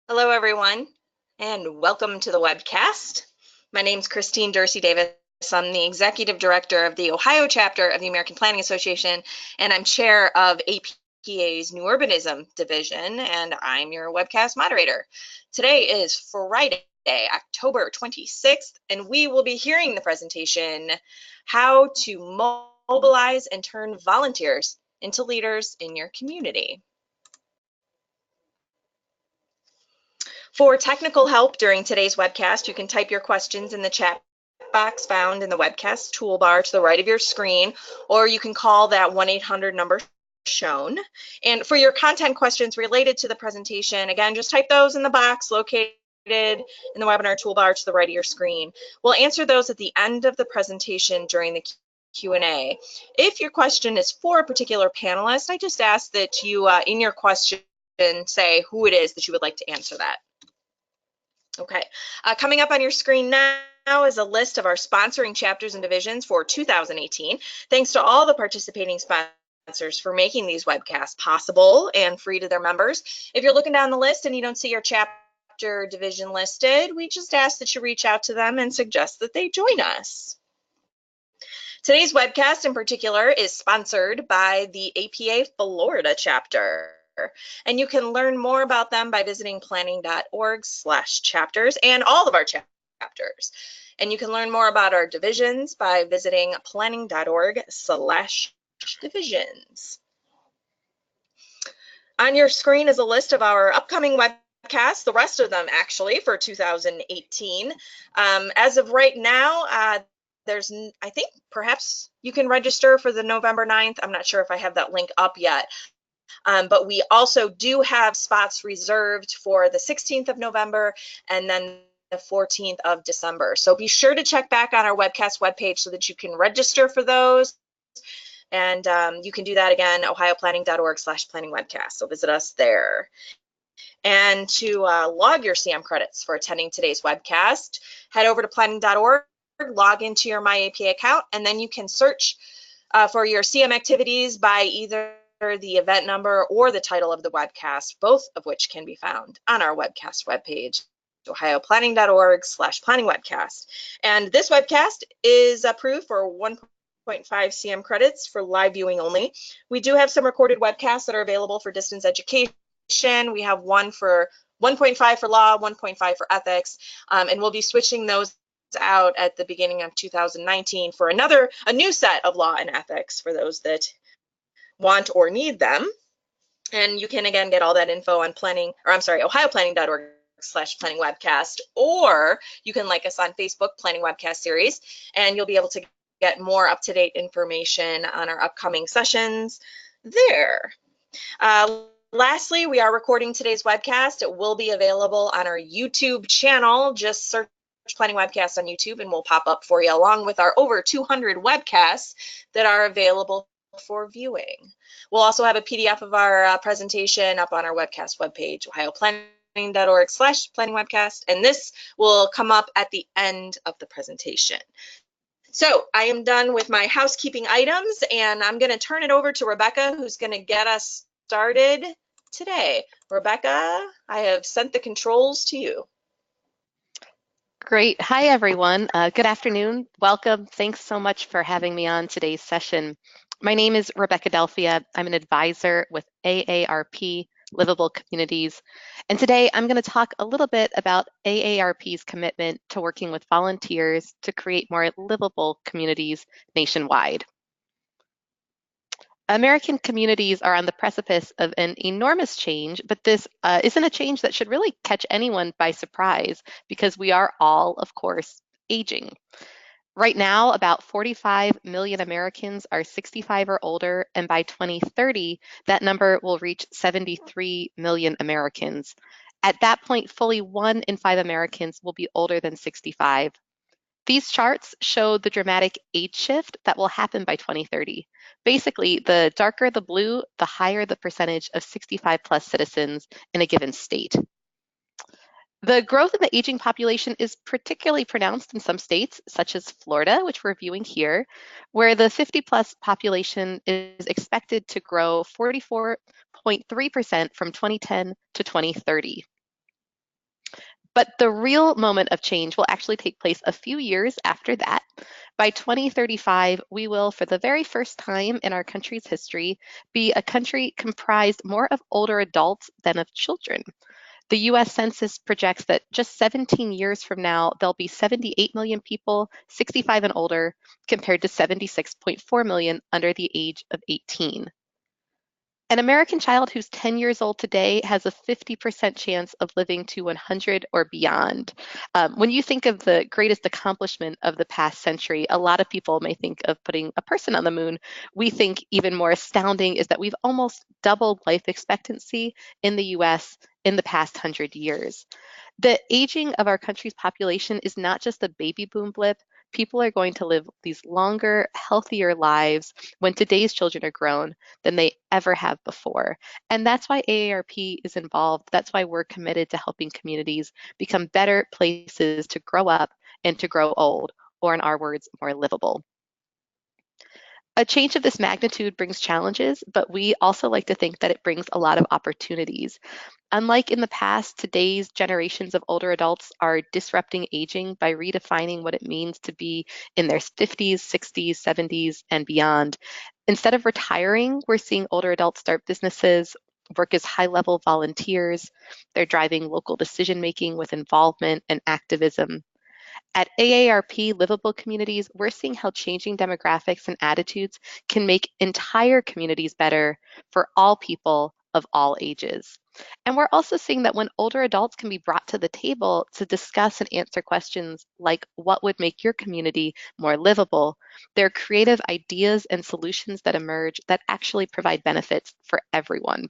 Hello, everyone, and welcome to the webcast. My name is Christine Dursey Davis. I'm the Executive Director of the Ohio chapter of the American Planning Association, and I'm chair of APA's New Urbanism Division, and I'm your webcast moderator. Today is Friday, October 26th, and we will be hearing the presentation, How to Mobilize and Turn Volunteers into Leaders in Your Community. For technical help during today's webcast, you can type your questions in the chat box found in the webcast toolbar to the right of your screen, or you can call that 1-800 number shown. And for your content questions related to the presentation, again, just type those in the box located in the webinar toolbar to the right of your screen. We'll answer those at the end of the presentation during the Q&A. If your question is for a particular panelist, I just ask that you, in your question, say who it is that you would like to answer that. Okay, coming up on your screen now is a list of our sponsoring chapters and divisions for 2018. Thanks to all the participating sponsors for making these webcasts possible and free to their members. If you're looking down the list and you don't see your chapter division listed, we just ask that you reach out to them and suggest that they join us. Today's webcast in particular is sponsored by the APA Florida chapter. And you can learn more about them by visiting planning.org/chapters and all of our chapters. And you can learn more about our divisions by visiting planning.org/divisions. On your screen is a list of our upcoming webcasts, the rest of them actually for 2018. As of right now, I think perhaps you can register for the November 9th. I'm not sure if I have that link up yet. But we also do have spots reserved for the 16th of November and then the 14th of December. So be sure to check back on our webcast webpage so that you can register for those. And you can do that again, ohioplanning.org/planningwebcast. So visit us there. And to log your CM credits for attending today's webcast, head over to planning.org, log into your MyAPA account, and then you can search for your CM activities by either the event number or the title of the webcast, both of which can be found on our webcast webpage, ohioplanning.org/planningwebcast. And this webcast is approved for 1.5 CM credits for live viewing only. We do have some recorded webcasts that are available for distance education. We have one for 1.5 for law, 1.5 for ethics, and we'll be switching those out at the beginning of 2019 for a new set of law and ethics for those that want or need them. And you can again get all that info on ohioplanning.org/planningwebcast, or you can like us on Facebook, Planning Webcast Series, and you'll be able to get more up-to-date information on our upcoming sessions there. Lastly, we are recording today's webcast. It will be available on our YouTube channel. Just search Planning Webcast on YouTube and we'll pop up for you, along with our over 200 webcasts that are available for viewing. We'll also have a PDF of our presentation up on our webcast webpage, ohioplanning.org/planningwebcast, and this will come up at the end of the presentation. So I am done with my housekeeping items, and I'm going to turn it over to Rebecca, who's going to get us started today. Rebecca, I have sent the controls to you. Great. Hi, everyone. Good afternoon. Welcome. Thanks so much for having me on today's session. My name is Rebecca Delphia. I'm an advisor with AARP, Livable Communities. And today I'm going to talk a little bit about AARP's commitment to working with volunteers to create more livable communities nationwide. American communities are on the precipice of an enormous change, but this isn't a change that should really catch anyone by surprise because we are all, of course, aging. Right now, about 45 million Americans are 65 or older, and by 2030, that number will reach 73 million Americans. At that point, fully 1 in 5 Americans will be older than 65. These charts show the dramatic age shift that will happen by 2030. Basically, the darker the blue, the higher the percentage of 65 plus citizens in a given state. The growth in the aging population is particularly pronounced in some states, such as Florida, which we're viewing here, where the 50 plus population is expected to grow 44.3% from 2010 to 2030. But the real moment of change will actually take place a few years after that. By 2035, we will, for the very first time in our country's history, be a country comprised more of older adults than of children. The US Census projects that just 17 years from now, there'll be 78 million people 65 and older, compared to 76.4 million under the age of 18. An American child who's 10 years old today has a 50% chance of living to 100 or beyond. When you think of the greatest accomplishment of the past century, a lot of people may think of putting a person on the moon. We think even more astounding is that we've almost doubled life expectancy in the US in the past 100 years. The aging of our country's population is not just a baby boom blip. People are going to live these longer, healthier lives when today's children are grown than they ever have before. And that's why AARP is involved. That's why we're committed to helping communities become better places to grow up and to grow old, or in our words, more livable. A change of this magnitude brings challenges, but we also like to think that it brings a lot of opportunities. Unlike in the past, today's generations of older adults are disrupting aging by redefining what it means to be in their 50s, 60s, 70s, and beyond. Instead of retiring, we're seeing older adults start businesses, work as high-level volunteers. They're driving local decision-making with involvement and activism. At AARP Livable Communities, we're seeing how changing demographics and attitudes can make entire communities better for all people of all ages. And we're also seeing that when older adults can be brought to the table to discuss and answer questions like what would make your community more livable, there are creative ideas and solutions that emerge that actually provide benefits for everyone.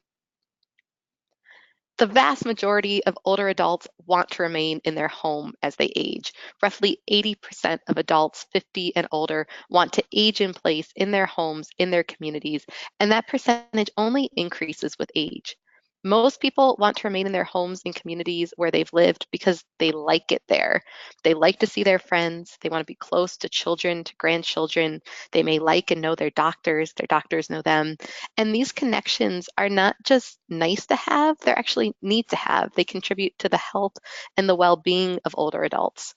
The vast majority of older adults want to remain in their home as they age. Roughly 80% of adults 50 and older want to age in place in their homes, in their communities, and that percentage only increases with age. Most people want to remain in their homes and communities where they've lived because they like it there. They like to see their friends. They want to be close to children, to grandchildren. They may like and know their doctors know them. And these connections are not just nice to have, they're actually need to have. They contribute to the health and the well-being of older adults.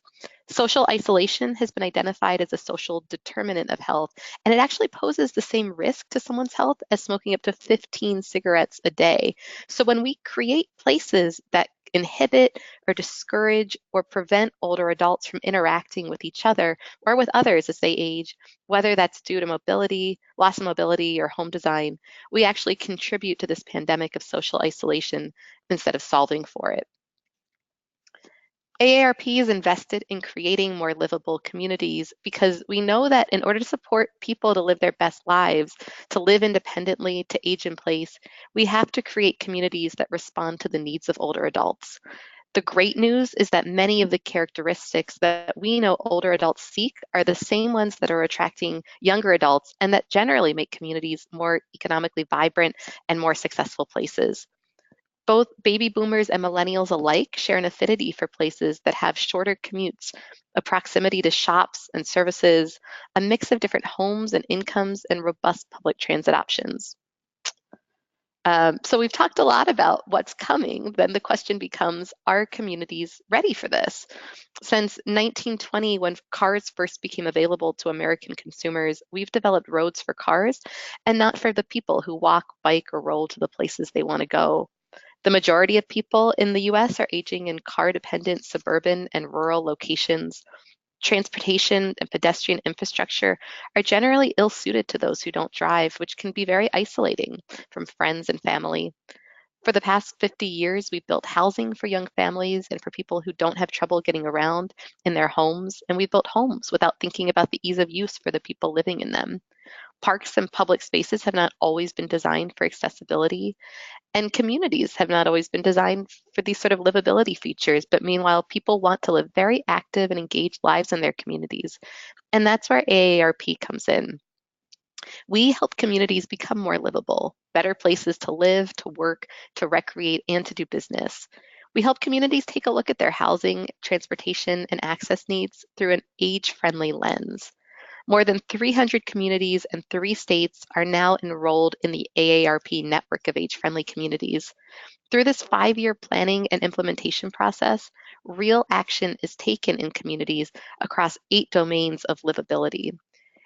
Social isolation has been identified as a social determinant of health, and it actually poses the same risk to someone's health as smoking up to 15 cigarettes a day. So when we create places that inhibit or discourage or prevent older adults from interacting with each other or with others as they age, whether that's due to mobility, loss of mobility, or home design, we actually contribute to this pandemic of social isolation instead of solving for it. AARP is invested in creating more livable communities because we know that in order to support people to live their best lives, to live independently, to age in place, we have to create communities that respond to the needs of older adults. The great news is that many of the characteristics that we know older adults seek are the same ones that are attracting younger adults and that generally make communities more economically vibrant and more successful places. Both baby boomers and millennials alike share an affinity for places that have shorter commutes, a proximity to shops and services, a mix of different homes and incomes, and robust public transit options. So we've talked a lot about what's coming. Then the question becomes, are communities ready for this? Since 1920, when cars first became available to American consumers, we've developed roads for cars and not for the people who walk, bike, or roll to the places they want to go. The majority of people in the US are aging in car-dependent suburban and rural locations. Transportation and pedestrian infrastructure are generally ill-suited to those who don't drive, which can be very isolating from friends and family. For the past 50 years, we've built housing for young families and for people who don't have trouble getting around in their homes, and we've built homes without thinking about the ease of use for the people living in them. Parks and public spaces have not always been designed for accessibility, and communities have not always been designed for these sort of livability features, but meanwhile, people want to live very active and engaged lives in their communities. And that's where AARP comes in. We help communities become more livable, better places to live, to work, to recreate, and to do business. We help communities take a look at their housing, transportation, and access needs through an age-friendly lens. More than 300 communities in 3 states are now enrolled in the AARP network of age-friendly communities. Through this 5-year planning and implementation process, real action is taken in communities across 8 domains of livability.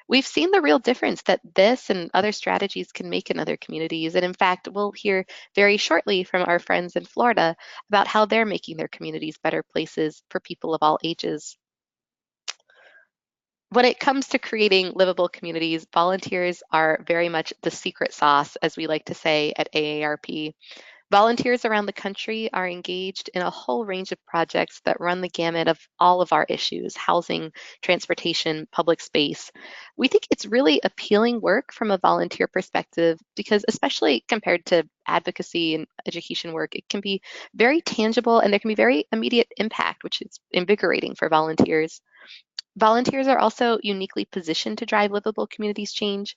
We've seen the real difference that this and other strategies can make in other communities. And in fact, we'll hear very shortly from our friends in Florida about how they're making their communities better places for people of all ages. When it comes to creating livable communities, volunteers are very much the secret sauce, as we like to say at AARP. Volunteers around the country are engaged in a whole range of projects that run the gamut of all of our issues: housing, transportation, public space. We think it's really appealing work from a volunteer perspective because, especially compared to advocacy and education work, it can be very tangible and there can be very immediate impact, which is invigorating for volunteers. Volunteers are also uniquely positioned to drive livable communities change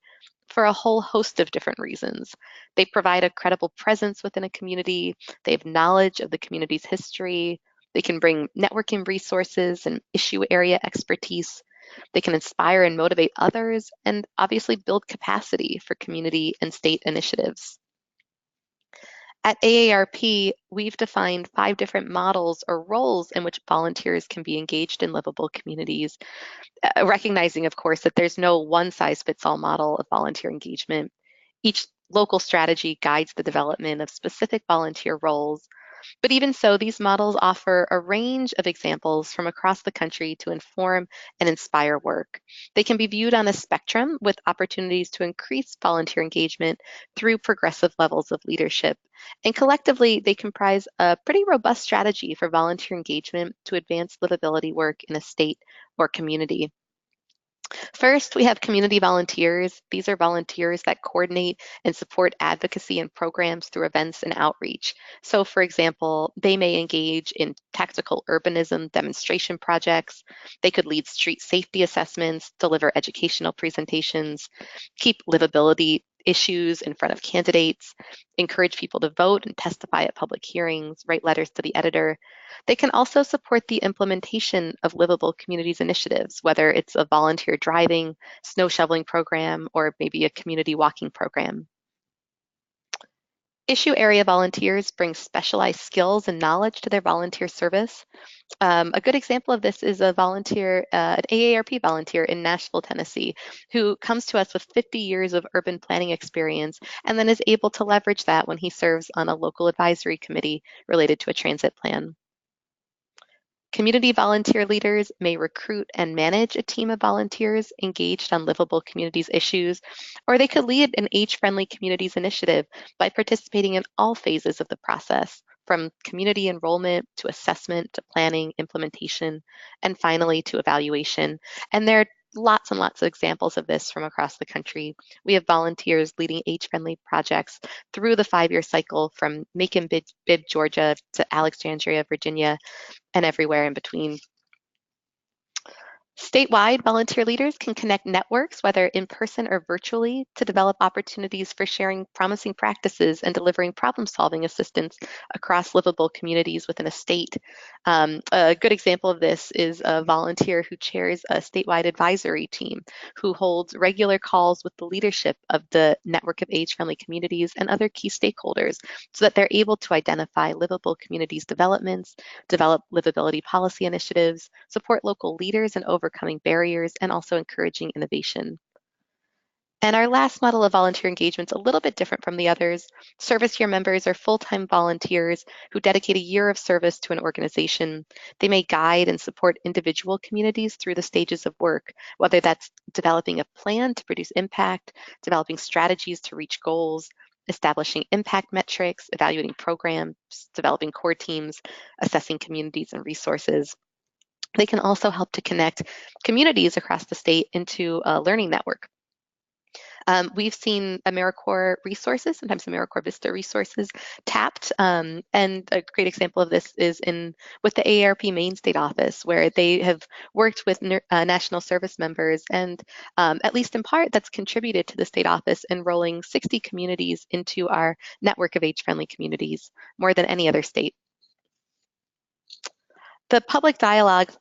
for a whole host of different reasons. They provide a credible presence within a community, they have knowledge of the community's history, they can bring networking resources and issue area expertise, they can inspire and motivate others, and obviously build capacity for community and state initiatives. At AARP, we've defined 5 different models or roles in which volunteers can be engaged in livable communities, recognizing, of course, that there's no one-size-fits-all model of volunteer engagement. Each local strategy guides the development of specific volunteer roles. But even so, these models offer a range of examples from across the country to inform and inspire work. They can be viewed on a spectrum with opportunities to increase volunteer engagement through progressive levels of leadership. And collectively, they comprise a pretty robust strategy for volunteer engagement to advance livability work in a state or community. First, we have community volunteers. These are volunteers that coordinate and support advocacy and programs through events and outreach. So, for example, they may engage in tactical urbanism demonstration projects. They could lead street safety assessments, deliver educational presentations, keep livability issues in front of candidates, encourage people to vote and testify at public hearings, write letters to the editor. They can also support the implementation of livable communities initiatives, whether it's a volunteer driving, snow shoveling program, or maybe a community walking program. Issue area volunteers bring specialized skills and knowledge to their volunteer service. A good example of this is a volunteer, an AARP volunteer in Nashville, Tennessee, who comes to us with 50 years of urban planning experience and then is able to leverage that when he serves on a local advisory committee related to a transit plan. Community volunteer leaders may recruit and manage a team of volunteers engaged on livable communities issues, or they could lead an age-friendly communities initiative by participating in all phases of the process, from community enrollment to assessment to planning, implementation, and finally to evaluation. And there are lots and lots of examples of this from across the country. We have volunteers leading age-friendly projects through the 5-year cycle from Macon-Bibb, Georgia to Alexandria, Virginia, and everywhere in between. Statewide, volunteer leaders can connect networks, whether in person or virtually, to develop opportunities for sharing promising practices and delivering problem-solving assistance across livable communities within a state. A good example of this is a volunteer who chairs a statewide advisory team who holds regular calls with the leadership of the network of age-friendly communities and other key stakeholders so that they're able to identify livable communities developments, develop livability policy initiatives, support local leaders in overcoming barriers, and also encouraging innovation. And our last model of volunteer engagement is a little bit different from the others. Service year members are full-time volunteers who dedicate a year of service to an organization. They may guide and support individual communities through the stages of work, whether that's developing a plan to produce impact, developing strategies to reach goals, establishing impact metrics, evaluating programs, developing core teams, assessing communities and resources. They can also help to connect communities across the state into a learning network. We've seen AmeriCorps resources, sometimes AmeriCorps Vista resources tapped, and a great example of this is with the AARP Maine State Office, where they have worked with national service members, and at least in part, that's contributed to the state office enrolling 60 communities into our network of age-friendly communities, more than any other state. The public dialogue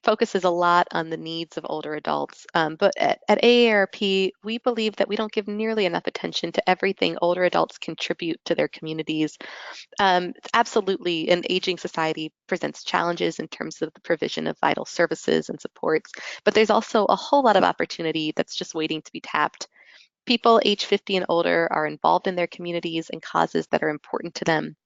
focuses a lot on the needs of older adults. But at AARP, we believe that we don't give nearly enough attention to everything older adults contribute to their communities. Absolutely, an aging society presents challenges in terms of the provision of vital services and supports, but there's also a whole lot of opportunity that's just waiting to be tapped. People age 50 and older are involved in their communities and causes that are important to them.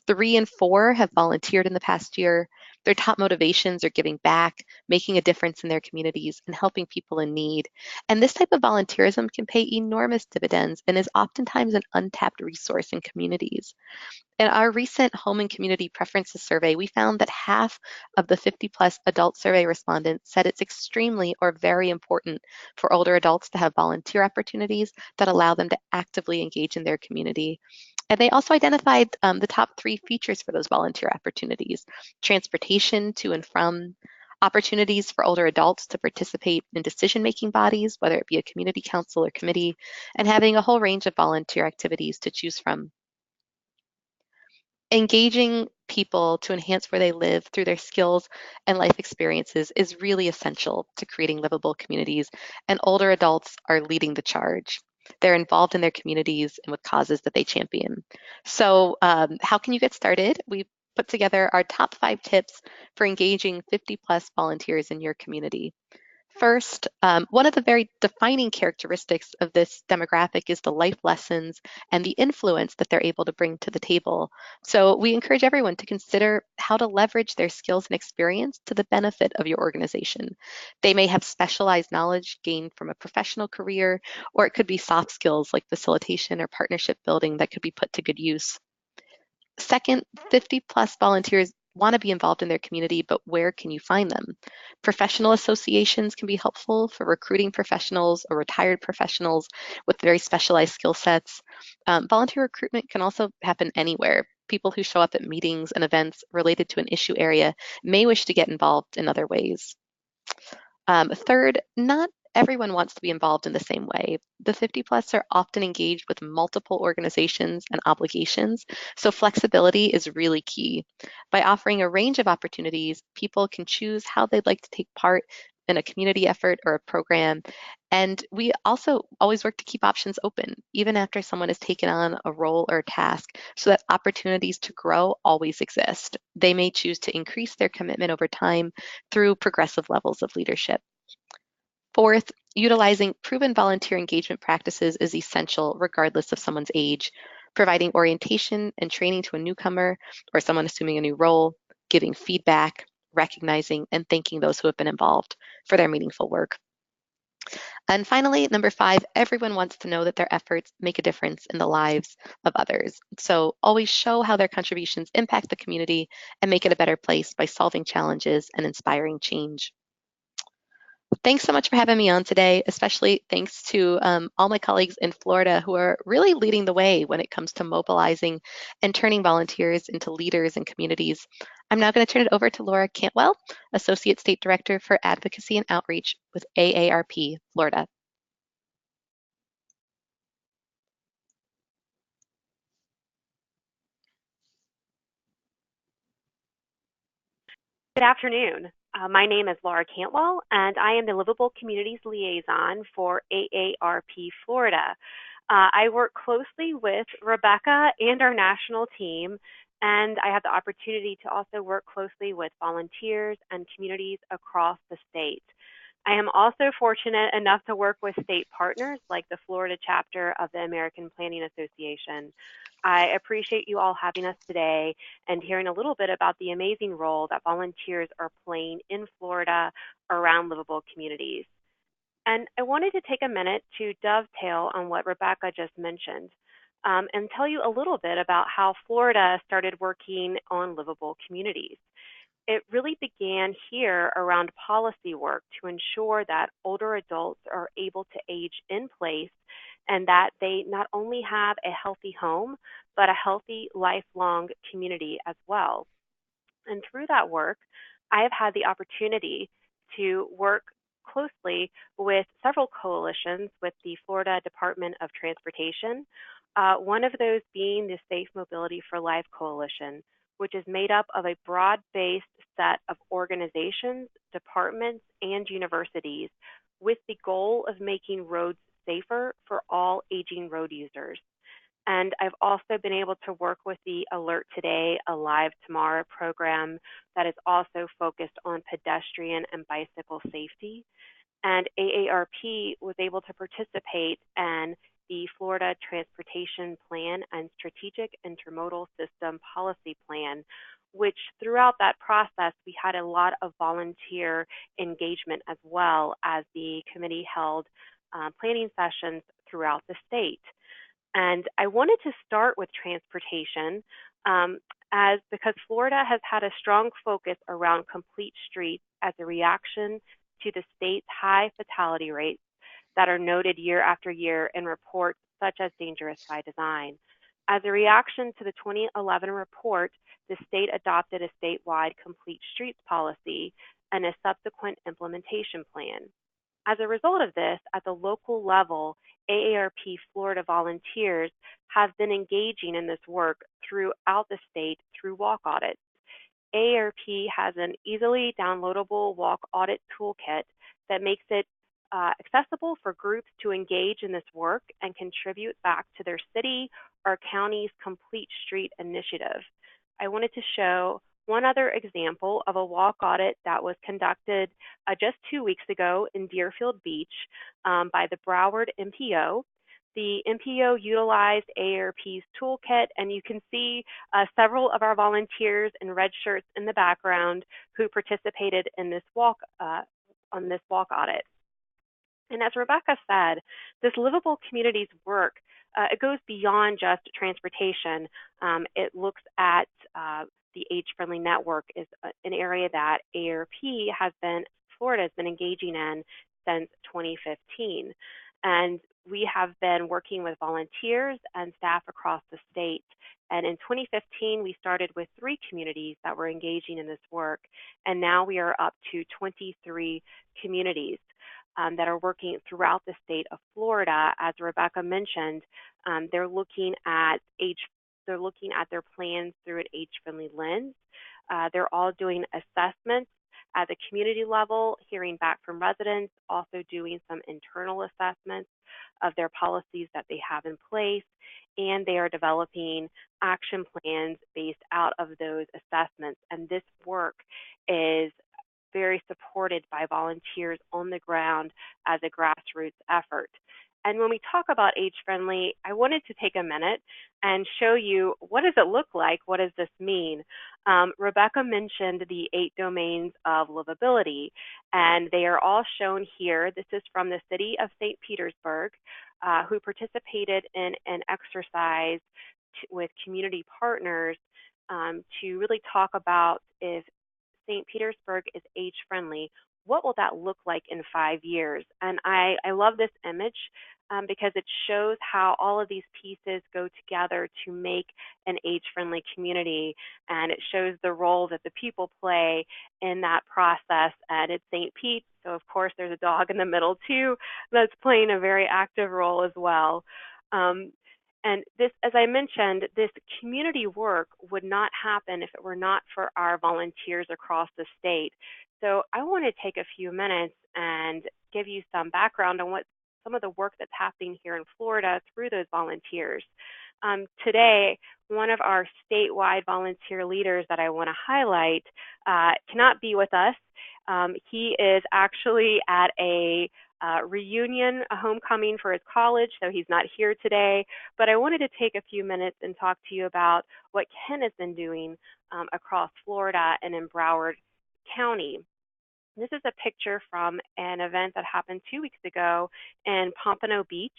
3 in 4 have volunteered in the past year. Their top motivations are giving back, making a difference in their communities, and helping people in need. And this type of volunteerism can pay enormous dividends and is oftentimes an untapped resource in communities. In our recent home and community preferences survey, we found that half of the 50 plus adult survey respondents said it's extremely or very important for older adults to have volunteer opportunities that allow them to actively engage in their community. And they also identified the top 3 features for those volunteer opportunities: transportation to and from, opportunities for older adults to participate in decision-making bodies, whether it be a community council or committee, and having a whole range of volunteer activities to choose from. Engaging people to enhance where they live through their skills and life experiences is really essential to creating livable communities, and older adults are leading the charge. They're involved in their communities and with causes that they champion. So, how can you get started? We put together our top 5 tips for engaging 50 plus volunteers in your community. First, one of the very defining characteristics of this demographic is the life lessons and the influence that they're able to bring to the table. So we encourage everyone to consider how to leverage their skills and experience to the benefit of your organization. They may have specialized knowledge gained from a professional career, or it could be soft skills like facilitation or partnership building that could be put to good use. Second, 50 plus volunteers want to be involved in their community, but where can you find them? Professional associations can be helpful for recruiting professionals or retired professionals with very specialized skill sets. Volunteer recruitment can also happen anywhere. People who show up at meetings and events related to an issue area may wish to get involved in other ways. Third, not everyone wants to be involved in the same way. The 50 plus are often engaged with multiple organizations and obligations, so flexibility is really key. By offering a range of opportunities, people can choose how they'd like to take part in a community effort or a program. And we also always work to keep options open, even after someone has taken on a role or a task, so that opportunities to grow always exist. They may choose to increase their commitment over time through progressive levels of leadership. Fourth, utilizing proven volunteer engagement practices is essential regardless of someone's age. Providing orientation and training to a newcomer or someone assuming a new role, giving feedback, recognizing and thanking those who have been involved for their meaningful work. And finally, number 5, everyone wants to know that their efforts make a difference in the lives of others. So always show how their contributions impact the community and make it a better place by solving challenges and inspiring change. Thanks so much for having me on today, especially thanks to all my colleagues in Florida who are really leading the way when it comes to mobilizing and turning volunteers into leaders in communities. I'm now going to turn it over to Laura Cantwell, Associate State Director for Advocacy and Outreach with AARP, Florida. Good afternoon. My name is Laura Cantwell, and I am the Livable Communities Liaison for AARP Florida. I work closely with Rebecca and our national team, and I have the opportunity to also work closely with volunteers and communities across the state. I am also fortunate enough to work with state partners like the Florida chapter of the American Planning Association. I appreciate you all having us today and hearing a little bit about the amazing role that volunteers are playing in Florida around livable communities. And I wanted to take a minute to dovetail on what Rebecca just mentioned and tell you a little bit about how Florida started working on livable communities. It really began here around policy work to ensure that older adults are able to age in place and that they not only have a healthy home, but a healthy lifelong community as well. And through that work, I have had the opportunity to work closely with several coalitions with the Florida Department of Transportation, one of those being the Safe Mobility for Life Coalition, which is made up of a broad-based set of organizations, departments, and universities with the goal of making roads safer for all aging road users. And I've also been able to work with the Alert Today, Alive Tomorrow program that is also focused on pedestrian and bicycle safety. And AARP was able to participate in the Florida Transportation Plan and Strategic Intermodal System Policy Plan, which throughout that process, we had a lot of volunteer engagement as well as the committee held planning sessions throughout the state. And I wanted to start with transportation because Florida has had a strong focus around complete streets as a reaction to the state's high fatality rates that are noted year after year in reports such as Dangerous by Design. As a reaction to the 2011 report, the state adopted a statewide complete streets policy and a subsequent implementation plan. As a result of this, at the local level, AARP Florida volunteers have been engaging in this work throughout the state through walk audits. AARP has an easily downloadable walk audit toolkit that makes it accessible for groups to engage in this work and contribute back to their city or county's Complete Street initiative. I wanted to show one other example of a walk audit that was conducted just 2 weeks ago in Deerfield Beach by the Broward MPO. The MPO utilized AARP's toolkit, and you can see several of our volunteers in red shirts in the background who participated in this walk audit. And as Rebecca said, this Livable Communities work, it goes beyond just transportation. It looks at the Age-Friendly Network is an area that Florida has been engaging in since 2015. And we have been working with volunteers and staff across the state. And in 2015, we started with 3 communities that were engaging in this work. And now we are up to 23 communities that are working throughout the state of Florida. As Rebecca mentioned, they're looking at their plans through an age-friendly lens. They're all doing assessments at the community level, hearing back from residents, also doing some internal assessments of their policies that they have in place, and they are developing action plans based out of those assessments. And this work is very supported by volunteers on the ground as a grassroots effort. And when we talk about age-friendly, I wanted to take a minute and show you what does it look like, what does this mean? Rebecca mentioned the 8 domains of livability, and they are all shown here. This is from the city of St. Petersburg, who participated in an exercise with community partners to really talk about if St. Petersburg is age-friendly, what will that look like in 5 years? And I love this image because it shows how all of these pieces go together to make an age-friendly community, and it shows the role that the people play in that process. And it's St. Pete, so of course there's a dog in the middle too that's playing a very active role as well. And this, as I mentioned, this community work would not happen if it were not for our volunteers across the state. So I want to take a few minutes and give you some background on what some of the work that's happening here in Florida through those volunteers. Today, one of our statewide volunteer leaders that I want to highlight cannot be with us. He is actually at a reunion, a homecoming for his college, so he's not here today. But I wanted to take a few minutes and talk to you about what Ken has been doing across Florida and in Broward County. This is a picture from an event that happened 2 weeks ago in Pompano Beach,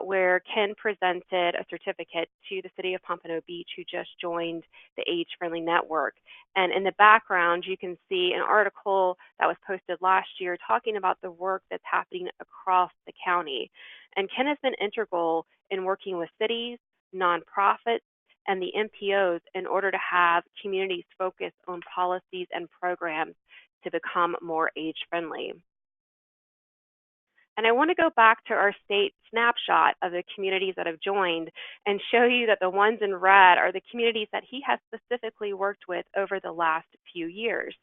where Ken presented a certificate to the city of Pompano Beach, who just joined the Age-Friendly Network. And in the background, you can see an article that was posted last year talking about the work that's happening across the county. And Ken has been integral in working with cities, nonprofits, and the MPOs in order to have communities focus on policies and programs to become more age-friendly. And I want to go back to our state snapshot of the communities that have joined and show you that the ones in red are the communities that he has specifically worked with over the last few years.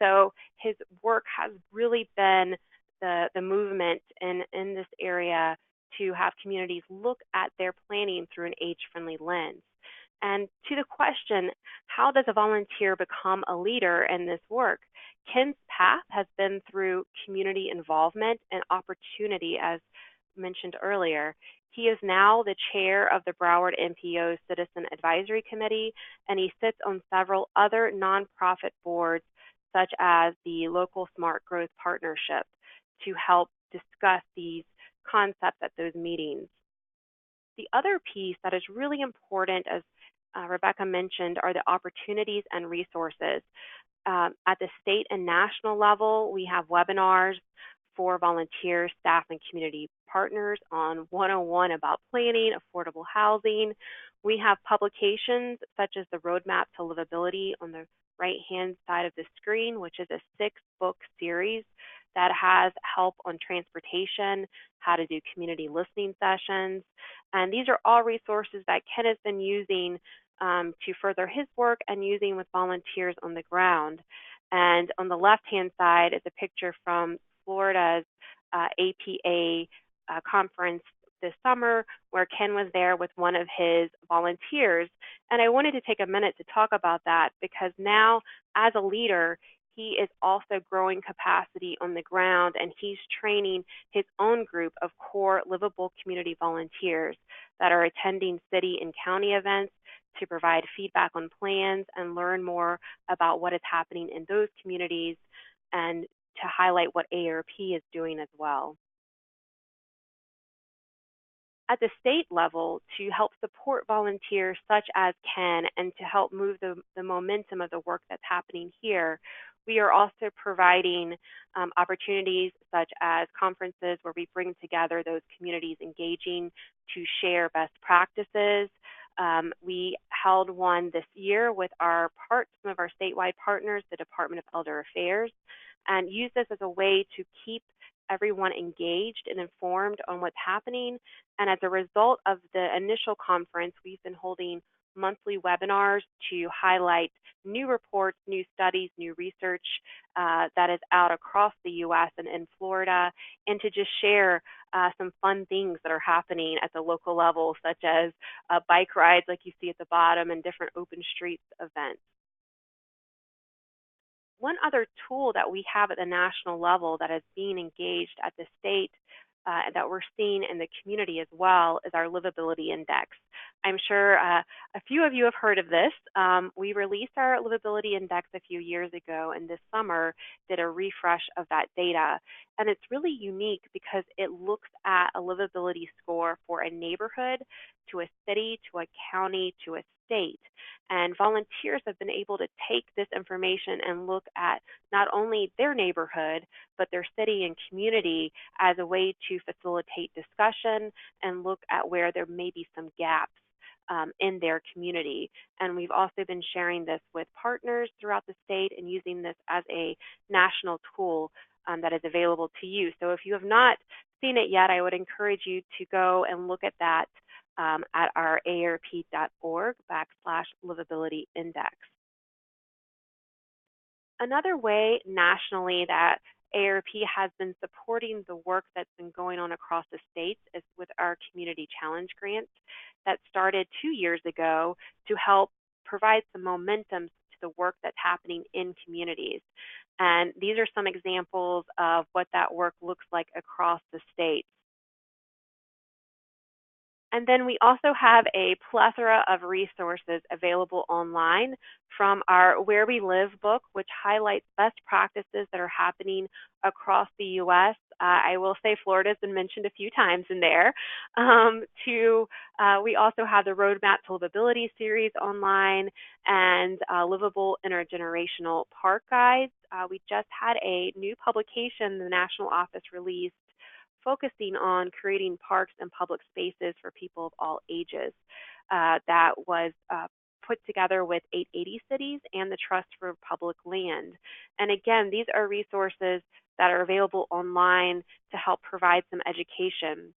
So his work has really been the movement in this area to have communities look at their planning through an age-friendly lens. And to the question, how does a volunteer become a leader in this work? Ken's path has been through community involvement and opportunity, as mentioned earlier. He is now the chair of the Broward NPO Citizen Advisory Committee, and he sits on several other nonprofit boards, such as the Local Smart Growth Partnership, to help discuss these concepts at those meetings. The other piece that is really important, as Rebecca mentioned, are the opportunities and resources. At the state and national level, we have webinars for volunteers, staff, and community partners on 101 about planning, affordable housing. We have publications such as the Roadmap to Livability on the right-hand side of the screen, which is a 6-book series that has help on transportation, how to do community listening sessions. And these are all resources that Ken has been using to further his work and using with volunteers on the ground. And on the left-hand side is a picture from Florida's APA conference this summer, where Ken was there with one of his volunteers. And I wanted to take a minute to talk about that, because now, as a leader, he is also growing capacity on the ground, and he's training his own group of core livable community volunteers that are attending city and county events to provide feedback on plans and learn more about what is happening in those communities, and to highlight what AARP is doing as well. At the state level, to help support volunteers such as Ken and to help move the momentum of the work that's happening here, we are also providing opportunities such as conferences where we bring together those communities engaging to share best practices. We held one this year with some of our statewide partners, the Department of Elder Affairs, and use this as a way to keep everyone engaged and informed on what's happening. And as a result of the initial conference, we've been holding monthly webinars to highlight new reports, new studies, new research that is out across the U.S. and in Florida, and to just share some fun things that are happening at the local level, such as bike rides like you see at the bottom and different open streets events. One other tool that we have at the national level that is being engaged at the state that we're seeing in the community as well is our Livability Index. I'm sure a few of you have heard of this. We released our Livability Index a few years ago, and this summer did a refresh of that data. And it's really unique because it looks at a livability score for a neighborhood, to a city, to a county, to a state. And volunteers have been able to take this information and look at not only their neighborhood, but their city and community as a way to facilitate discussion and look at where there may be some gaps in their community. And we've also been sharing this with partners throughout the state and using this as a national tool that is available to you. So if you have not seen it yet, I would encourage you to go and look at that at our aarp.org/livability index. Another way nationally that AARP has been supporting the work that's been going on across the states is with our Community Challenge grants that started 2 years ago to help provide some momentum to the work that's happening in communities. And these are some examples of what that work looks like across the states. And then we also have a plethora of resources available online from our Where We Live book, which highlights best practices that are happening across the U.S. I will say Florida's been mentioned a few times in there. We also have the Roadmap to Livability series online and Livable Intergenerational Park Guides. We just had a new publication the National Office released focusing on creating parks and public spaces for people of all ages. That was put together with 880 Cities and the Trust for Public Land. And again, these are resources that are available online to help provide some education.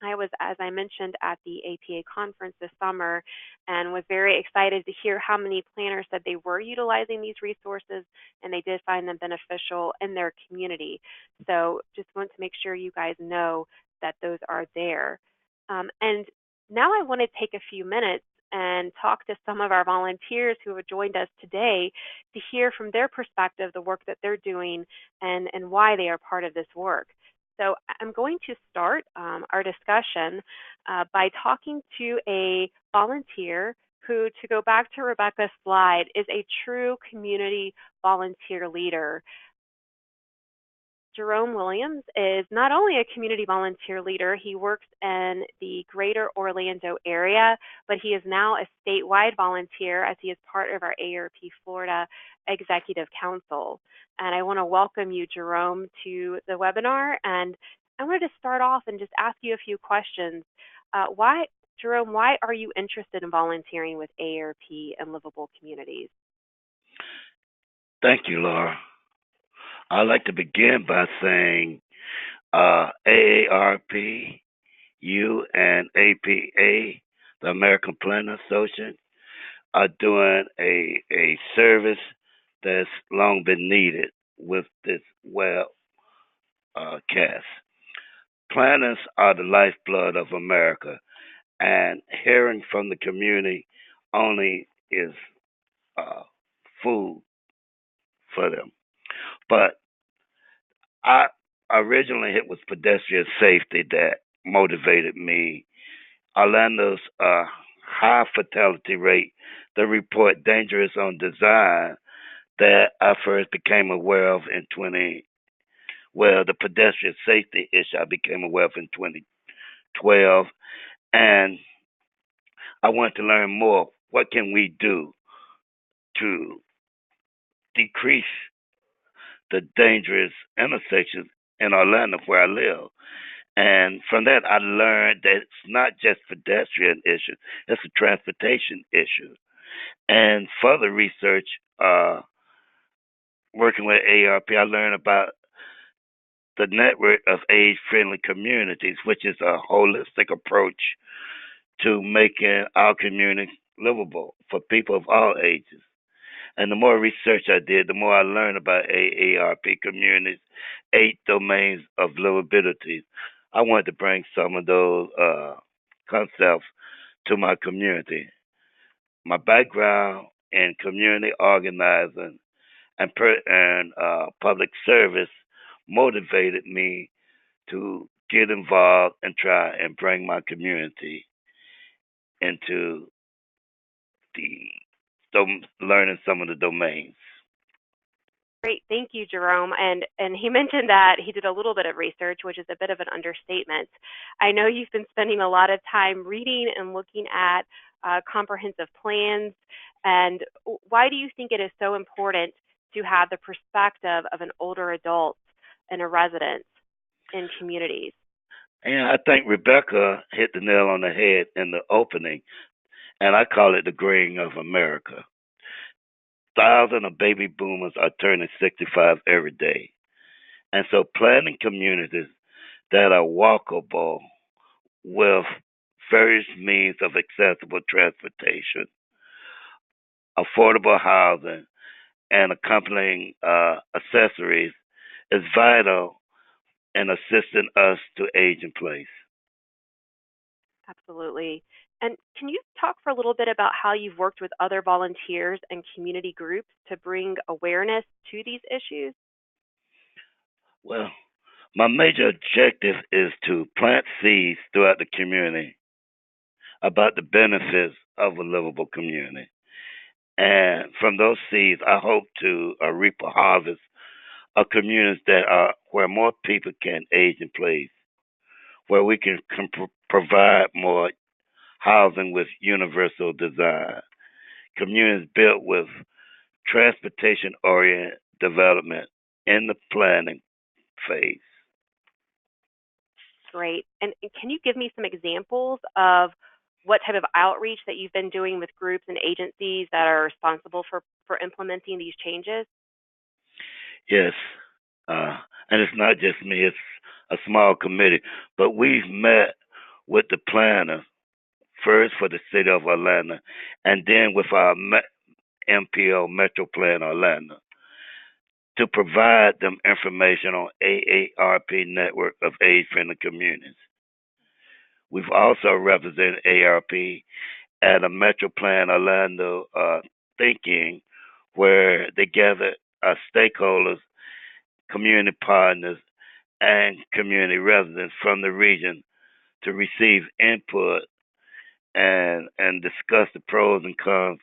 I was, as I mentioned, at the APA conference this summer and was very excited to hear how many planners said they were utilizing these resources and they did find them beneficial in their community. So just want to make sure you guys know that those are there. And now I want to take a few minutes and talk to some of our volunteers who have joined us today to hear from their perspective the work that they're doing and why they are part of this work. So I'm going to start our discussion by talking to a volunteer who, to go back to Rebecca's slide, is a true community volunteer leader. Jerome Williams is not only a community volunteer leader, he works in the greater Orlando area, but he is now a statewide volunteer as he is part of our AARP Florida Executive Council. And I want to welcome you, Jerome, to the webinar. And I wanted to start off and just ask you a few questions. Jerome, why are you interested in volunteering with AARP and Livable Communities? Thank you, Laura. I'd like to begin by saying AARP, you and APA, the American Planner Association, are doing a service that's long been needed with this webcast. Planners are the lifeblood of America, and hearing from the community only is food for them. But I originally it was pedestrian safety that motivated me. Orlando's high fatality rate, the report dangerous on design that I first became aware of in the pedestrian safety issue I became aware of in 2012, and I want to learn more. What can we do to decrease the dangerous intersections in Orlando where I live? And from that, I learned that it's not just pedestrian issues; it's a transportation issue. And further research, working with AARP, I learned about the network of age-friendly communities, which is a holistic approach to making our community livable for people of all ages. And the more research I did, the more I learned about AARP communities, 8 domains of livability. I wanted to bring some of those concepts to my community. My background in community organizing and public service motivated me to get involved and try and bring my community into learning some of the domains. Great, thank you, Jerome. And he mentioned that he did a little bit of research, which is a bit of an understatement. I know you've been spending a lot of time reading and looking at comprehensive plans. And why do you think it is so important to have the perspective of an older adult and a resident in communities? And I think Rebecca hit the nail on the head in the opening, and I call it the graying of America. Thousands of baby boomers are turning 65 every day. And so planning communities that are walkable with various means of accessible transportation, affordable housing, and accompanying accessories is vital in assisting us to age in place. Absolutely. And can you talk for a little bit about how you've worked with other volunteers and community groups to bring awareness to these issues? Well, my major objective is to plant seeds throughout the community about the benefits of a livable community. And from those seeds, I hope to reap a harvest of communities that are where more people can age in place, where we can provide more housing with universal design, communities built with transportation-oriented development in the planning phase. Great. And can you give me some examples of what type of outreach that you've been doing with groups and agencies that are responsible for implementing these changes? Yes, and it's not just me; it's a small committee. But we've met with the planner first for the city of Atlanta, and then with our MPO Metro Plan Atlanta to provide them information on AARP network of age-friendly communities. We've also represented AARP at a Metro Plan Orlando thinking where they gather stakeholders, community partners, and community residents from the region to receive input and discuss the pros and cons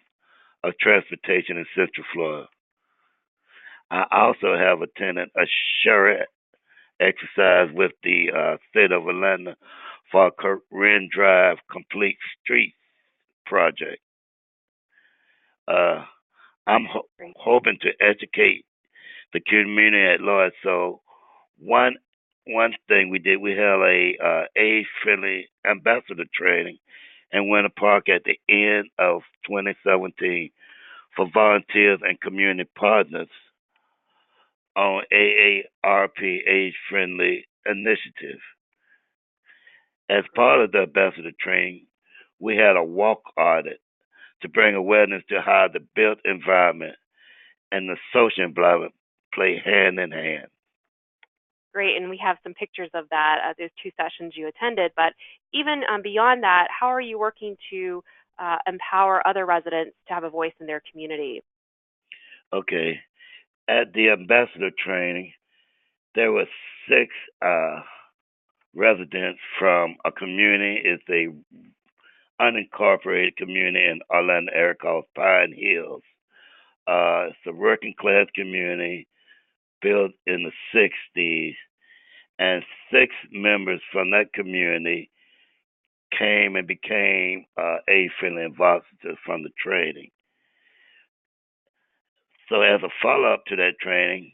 of transportation in Central Florida. I also have attended a charrette exercise with the state of Atlanta for a Corinne Drive Complete Street project. I'm hoping to educate the community at large. So one thing we did, we held a age-friendly ambassador training in Winter Park at the end of 2017 for volunteers and community partners on AARP age-friendly initiative. As part of the ambassador training, we had a walk audit to bring awareness to how the built environment and the social environment play hand in hand. Great, and we have some pictures of that, those 2 sessions you attended. But even beyond that, how are you working to empower other residents to have a voice in their community? Okay, at the ambassador training, there were 6 residents from a community. It's a unincorporated community in Orlando area called Pine Hills. It's a working class community built in the 60s, and 6 members from that community came and became age-friendly ambassadors from the training. So as a follow-up to that training,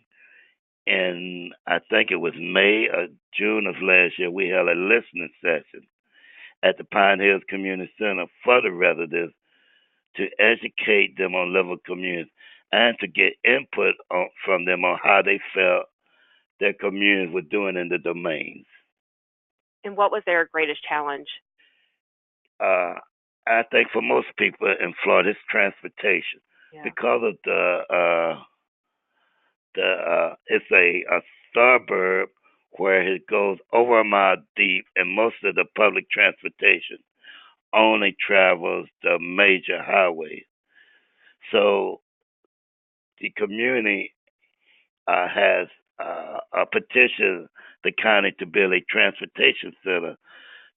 in I think it was May or June of last year, we held a listening session at the Pine Hills Community Center for the residents to educate them on livable communities and to get input from them on how they felt their communities were doing in the domains. And what was their greatest challenge? I think for most people in Florida, it's transportation. Yeah. Because of it's a suburb where it goes over a mile deep, and most of the public transportation only travels the major highways. So the community has a petition the county to build a transportation center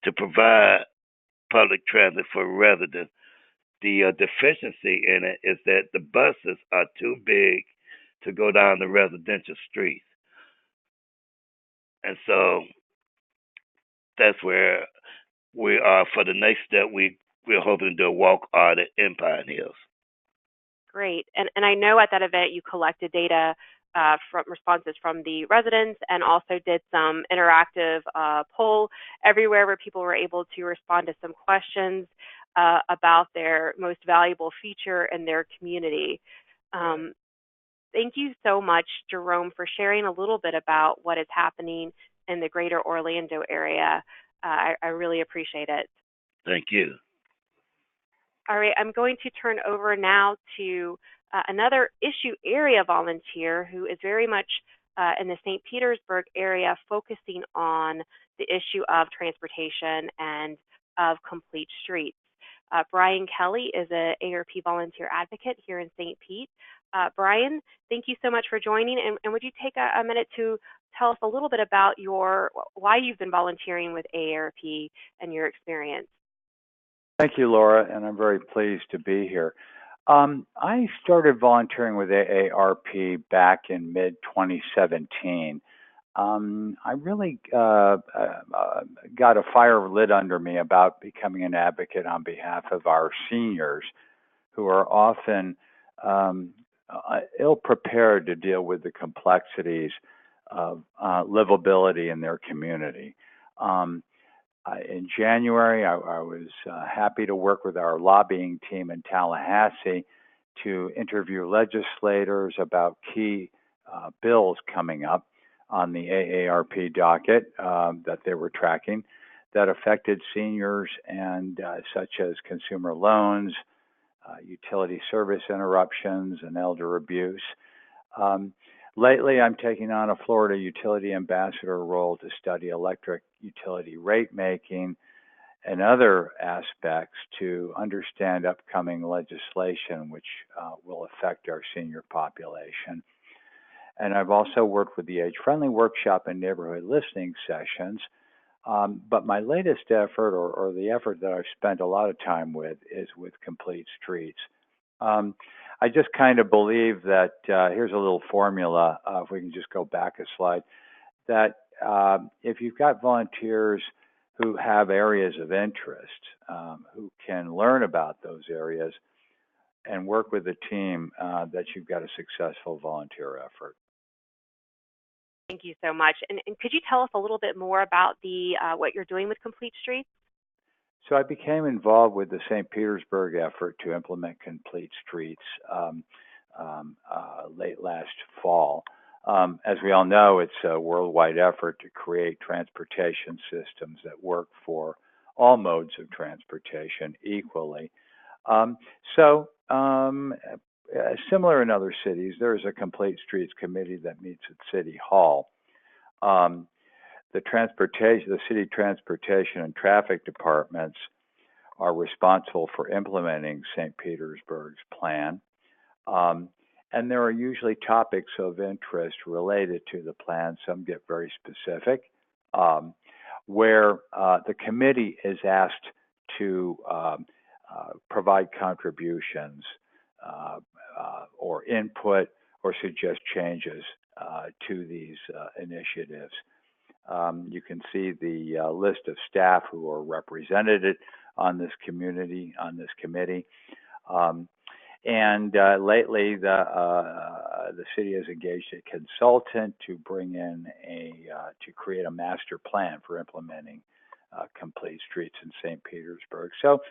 to provide public transit for residents. The deficiency in it is that the buses are too big to go down the residential streets. And so that's where we are. For the next step, we're hoping to do a walk audit in Pine Hills. Great. And I know at that event you collected data from responses from the residents and also did some interactive poll everywhere where people were able to respond to some questions about their most valuable feature in their community. Thank you so much, Jerome, for sharing a little bit about what is happening in the greater Orlando area. I really appreciate it. Thank you. All right, I'm going to turn over now to another issue area volunteer who is very much in the St. Petersburg area, focusing on the issue of transportation and of complete streets. Brian Kelly is an AARP volunteer advocate here in St. Pete. Brian, thank you so much for joining, and would you take a minute to tell us a little bit about why you've been volunteering with AARP and your experience? Thank you, Laura, and I'm very pleased to be here. I started volunteering with AARP back in mid-2017. I really got a fire lit under me about becoming an advocate on behalf of our seniors who are often ill-prepared to deal with the complexities of livability in their community. In January, I was happy to work with our lobbying team in Tallahassee to interview legislators about key bills coming up on the AARP docket that they were tracking that affected seniors and such as consumer loans, utility service interruptions, and elder abuse. Lately, I'm taking on a Florida utility ambassador role to study electric utility rate making and other aspects to understand upcoming legislation which will affect our senior population. And I've also worked with the Age-Friendly Workshop and neighborhood listening sessions. But my latest effort, or the effort that I've spent a lot of time with, is with Complete Streets. I just kind of believe that here's a little formula, if we can just go back a slide, that if you've got volunteers who have areas of interest, who can learn about those areas and work with the team, that you've got a successful volunteer effort. Thank you so much. And could you tell us a little bit more about the what you're doing with Complete Streets? So I became involved with the St. Petersburg effort to implement Complete Streets late last fall. As we all know, it's a worldwide effort to create transportation systems that work for all modes of transportation equally. Similar in other cities, there is a Complete Streets committee that meets at City Hall. The city transportation and traffic departments are responsible for implementing St. Petersburg's plan. And there are usually topics of interest related to the plan. Some get very specific, where the committee is asked to provide contributions or input or suggest changes to these initiatives. You can see the list of staff who are represented on this committee. Lately, the city has engaged a consultant to bring in to create a master plan for implementing Complete Streets in St. Petersburg. So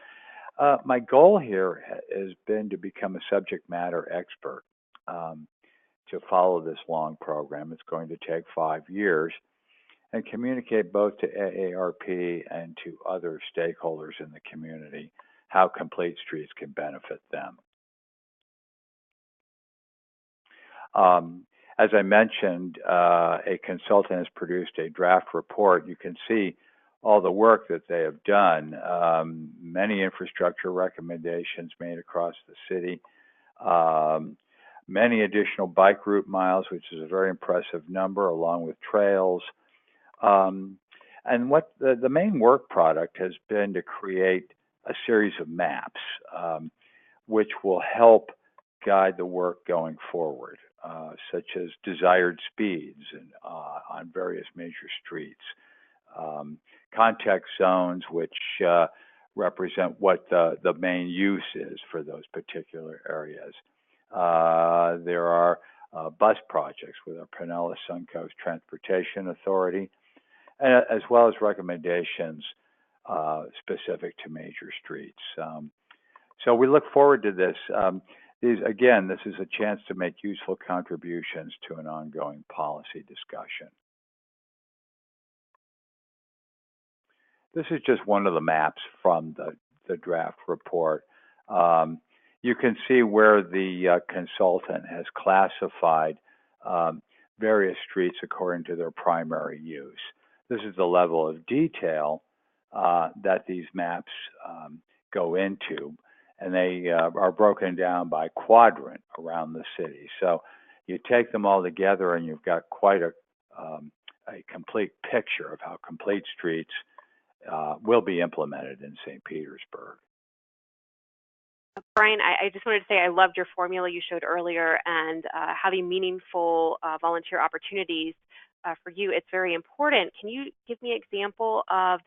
my goal here has been to become a subject matter expert to follow this long program. It's going to take 5 years, and communicate both to AARP and to other stakeholders in the community how Complete Streets can benefit them. As I mentioned, a consultant has produced a draft report. You can see all the work that they have done, many infrastructure recommendations made across the city, many additional bike route miles, which is a very impressive number, along with trails. And what the main work product has been to create a series of maps, which will help guide the work going forward, such as desired speeds on various major streets, context zones, which represent what the main use is for those particular areas. There are bus projects with our Pinellas Suncoast Transportation Authority, as well as recommendations specific to major streets. So we look forward to this. This is a chance to make useful contributions to an ongoing policy discussion. This is just one of the maps from the draft report. You can see where the consultant has classified various streets according to their primary use. This is the level of detail that these maps go into, and they are broken down by quadrant around the city. So you take them all together and you've got quite a complete picture of how Complete Streets will be implemented in St. Petersburg. Brian, I just wanted to say I loved your formula you showed earlier, and having meaningful volunteer opportunities for you, it's very important. Can you give me an example of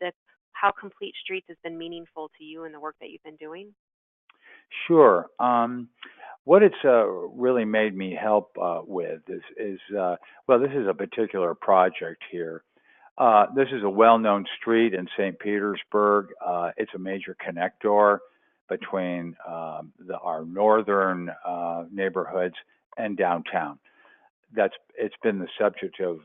how Complete Streets has been meaningful to you in the work that you've been doing? Sure. What it's really made me help with is this is a particular project here This is a well-known street in St. Petersburg. It's a major connector between our northern neighborhoods and downtown. It's been the subject of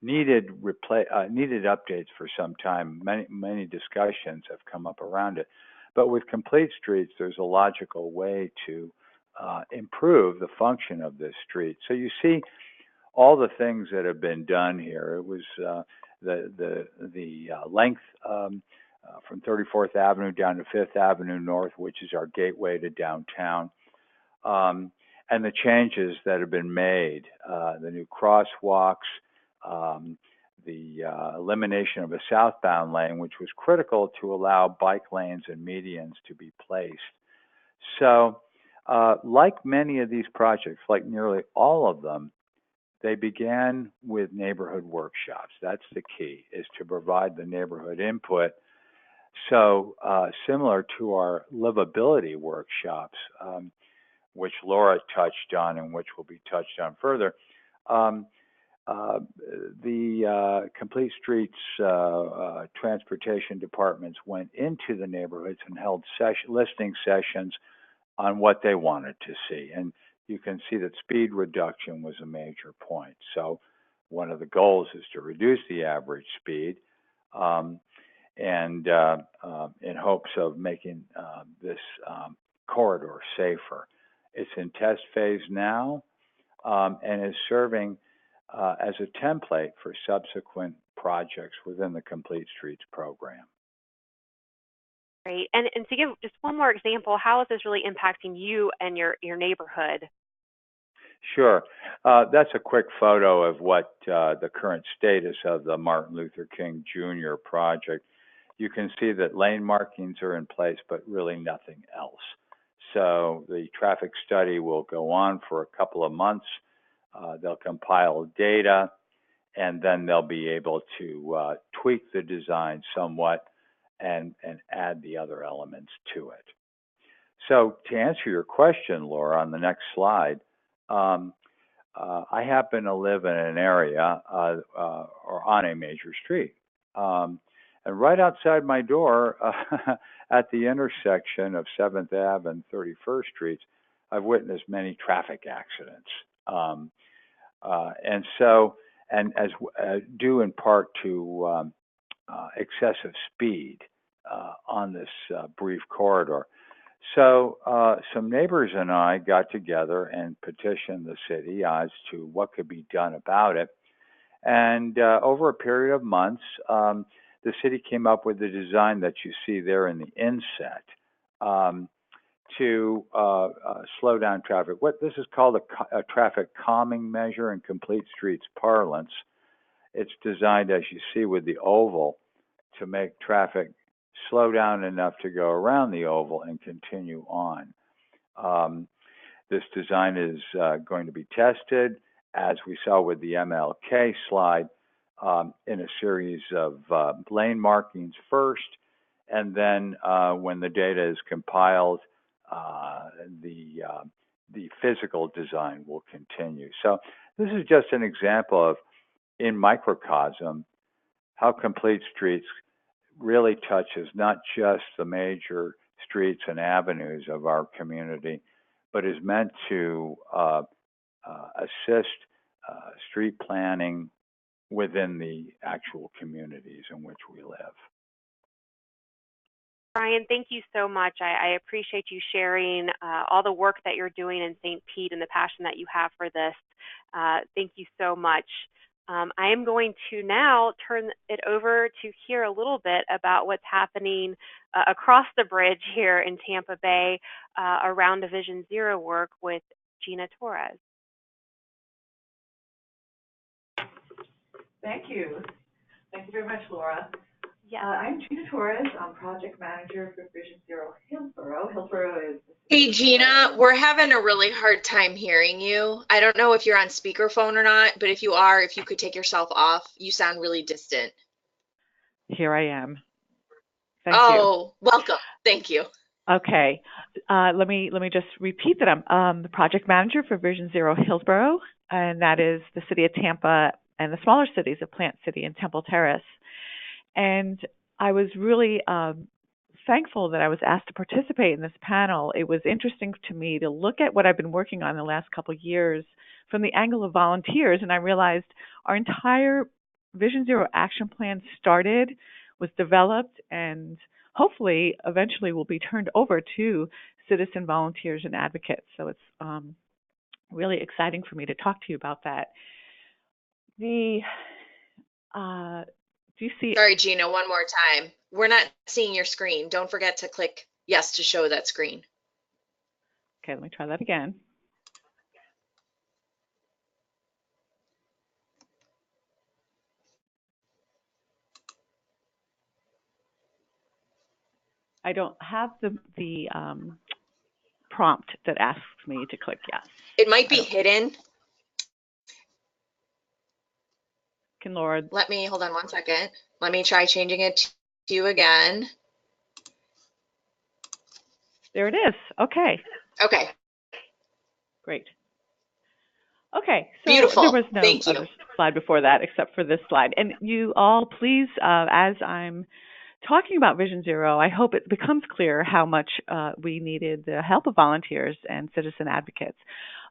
needed updates for some time. Many discussions have come up around it. But with complete streets, there's a logical way to improve the function of this street. So you see all the things that have been done here. It was the length from 34th Avenue down to 5th Avenue North, which is our gateway to downtown, and the changes that have been made, the new crosswalks, the elimination of a southbound lane, which was critical to allow bike lanes and medians to be placed. So, like many of these projects, like nearly all of them, they began with neighborhood workshops. That's the key, is to provide the neighborhood input. So similar to our livability workshops, which Laura touched on and which will be touched on further, the Complete Streets transportation departments went into the neighborhoods and held listening sessions on what they wanted to see. And you can see that speed reduction was a major point. So one of the goals is to reduce the average speed and in hopes of making this corridor safer. It's in test phase now and is serving as a template for subsequent projects within the Complete Streets program. Great. And to give just one more example, how is this really impacting you and your neighborhood? Sure. That's a quick photo of what the current status of the Martin Luther King Jr. project. You can see that lane markings are in place, but really nothing else. So the traffic study will go on for a couple of months. They'll compile data, and then they'll be able to tweak the design somewhat and add the other elements to it. So to answer your question, Laura, on the next slide, I happen to live in an area or on a major street. And right outside my door, at the intersection of 7th Ave and 31st Streets, I've witnessed many traffic accidents. And as due in part to excessive speed on this brief corridor. So some neighbors and I got together and petitioned the city as to what could be done about it. And over a period of months, the city came up with the design that you see there in the inset to slow down traffic. What this is called a traffic calming measure in Complete Streets parlance. It's designed, as you see, with the oval to make traffic slow down enough to go around the oval and continue on. This design is going to be tested, as we saw with the MLK slide, in a series of lane markings first, and then when the data is compiled, the physical design will continue. So this is just an example of, in microcosm, how Complete Streets really touches not just the major streets and avenues of our community, but is meant to assist street planning within the actual communities in which we live. Brian, thank you so much. I appreciate you sharing all the work that you're doing in St. Pete and the passion that you have for this. Thank you so much. I am going to now turn it over to hear a little bit about what's happening across the bridge here in Tampa Bay around Division Zero work with Gina Torres. Thank you. Thank you very much, Laura. Yeah. I'm Gina Torres. I'm project manager for Vision Zero Hillsborough. Hillsborough is... Hey, Gina, we're having a really hard time hearing you. I don't know if you're on speakerphone or not, but if you are, if you could take yourself off, you sound really distant. Here I am. Thank you. Oh, welcome. Thank you. Okay. Let me just repeat that I'm the project manager for Vision Zero Hillsborough, and that is the City of Tampa and the smaller cities of Plant City and Temple Terrace. And I was really thankful that I was asked to participate in this panel. It was interesting to me to look at what I've been working on the last couple of years from the angle of volunteers, and I realized our entire Vision Zero action plan was developed, and hopefully eventually will be turned over to citizen volunteers and advocates. So it's really exciting for me to talk to you about that. Do you see? Sorry, Gina, one more time. We're not seeing your screen. Don't forget to click yes to show that screen. Okay, let me try that again. I don't have the prompt that asks me to click yes. It might be hidden. Can Laura? Hold on one second. Let me try changing it to you again. There it is. Okay. Okay. Great. Okay, so Beautiful. there was no Thank you. other slide before that except for this slide. And you all, please, as I'm talking about Vision Zero, I hope it becomes clear how much we needed the help of volunteers and citizen advocates.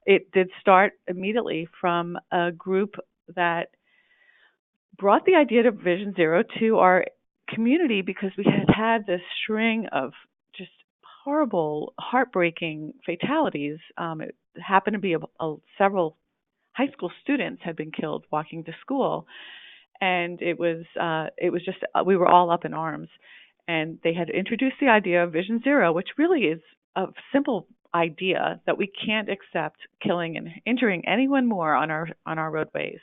It did start immediately from a group that brought the idea of Vision Zero to our community because we had this string of just horrible, heartbreaking fatalities. It happened to be several high school students had been killed walking to school, and it was just we were all up in arms. And they had introduced the idea of Vision Zero, which really is a simple idea that we can't accept killing and injuring anyone more on our roadways.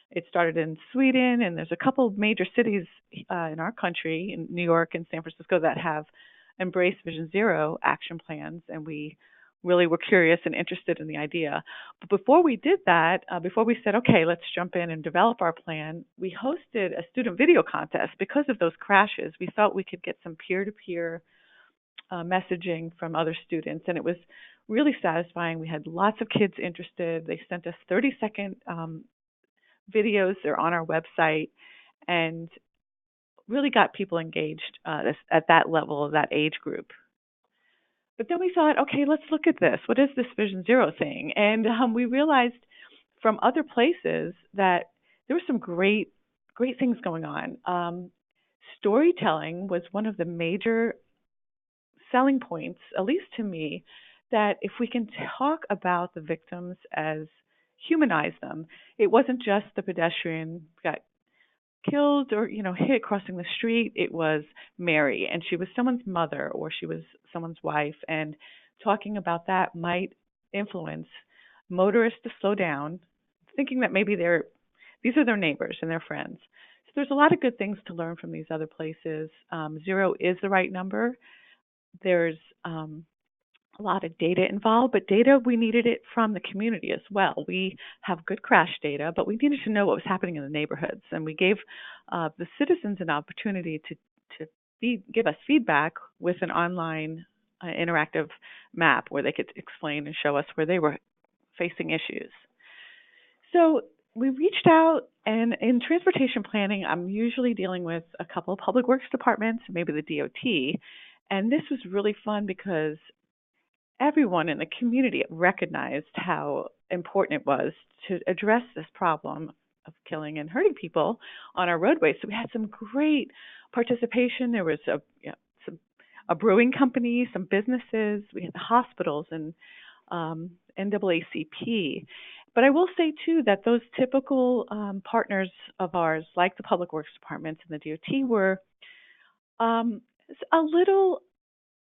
It started in Sweden, and there's a couple of major cities in our country, in New York and San Francisco, that have embraced Vision Zero action plans, and we really were curious and interested in the idea. But before we did that, before we said, okay, let's jump in and develop our plan, we hosted a student video contest. Because of those crashes, we thought we could get some peer-to-peer messaging from other students, and it was really satisfying. We had lots of kids interested. They sent us 30-second videos. They're on our website, and really got people engaged at that level of that age group. But then we thought, okay, let's look at this. What is this Vision Zero thing? And we realized from other places that there were some great things going on. Storytelling was one of the major selling points, at least to me, that if we can talk about the victims as humanize them, it wasn't just the pedestrian got killed or hit crossing the street. It was Mary, and she was someone's mother or she was someone's wife, and talking about that might influence motorists to slow down, thinking that maybe these are their neighbors and their friends. So there's a lot of good things to learn from these other places. Zero is the right number. There's a lot of data involved, but data, we needed it from the community as well. We have good crash data, but we needed to know what was happening in the neighborhoods, and we gave the citizens an opportunity to give us feedback with an online interactive map where they could explain and show us where they were facing issues. So we reached out, and in transportation planning, I'm usually dealing with a couple of public works departments, maybe the DOT, and this was really fun because everyone in the community recognized how important it was to address this problem of killing and hurting people on our roadways. So we had some great participation. There was a brewing company, some businesses, we had the hospitals and NAACP. But I will say, too, that those typical partners of ours, like the public works departments and the DOT, were a little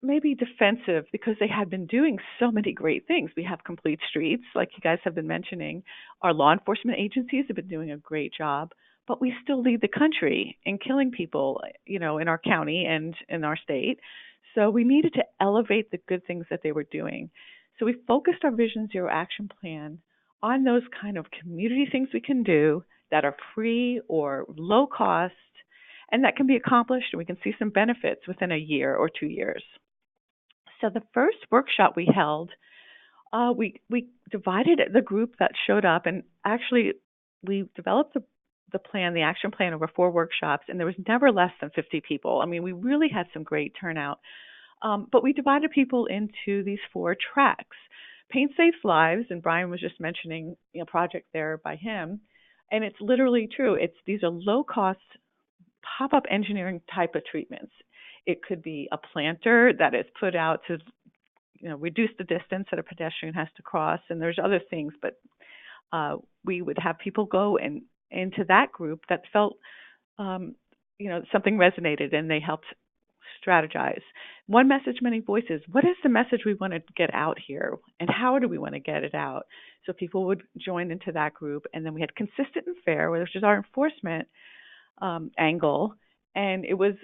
maybe defensive because they had been doing so many great things. We have complete streets, like you guys have been mentioning. Our law enforcement agencies have been doing a great job, but we still lead the country in killing people, in our county and in our state. So we needed to elevate the good things that they were doing. So we focused our Vision Zero action plan on those kind of community things we can do that are free or low cost, and that can be accomplished, and we can see some benefits within a year or 2 years. So the first workshop we held, we divided the group that showed up, and actually we developed the plan, the action plan, over 4 workshops, and there was never less than 50 people. I mean, we really had some great turnout. But we divided people into these 4 tracks. Paint Saves Lives, and Brian was just mentioning a project there by him, and it's literally true. These are low-cost pop-up engineering type of treatments. It could be a planter that is put out to reduce the distance that a pedestrian has to cross, and there's other things, but we would have people go into that group that felt something resonated, and they helped strategize. One message, many voices. What is the message we want to get out here, and how do we want to get it out? So people would join into that group, and then we had consistent and fair, which is our enforcement angle, and it was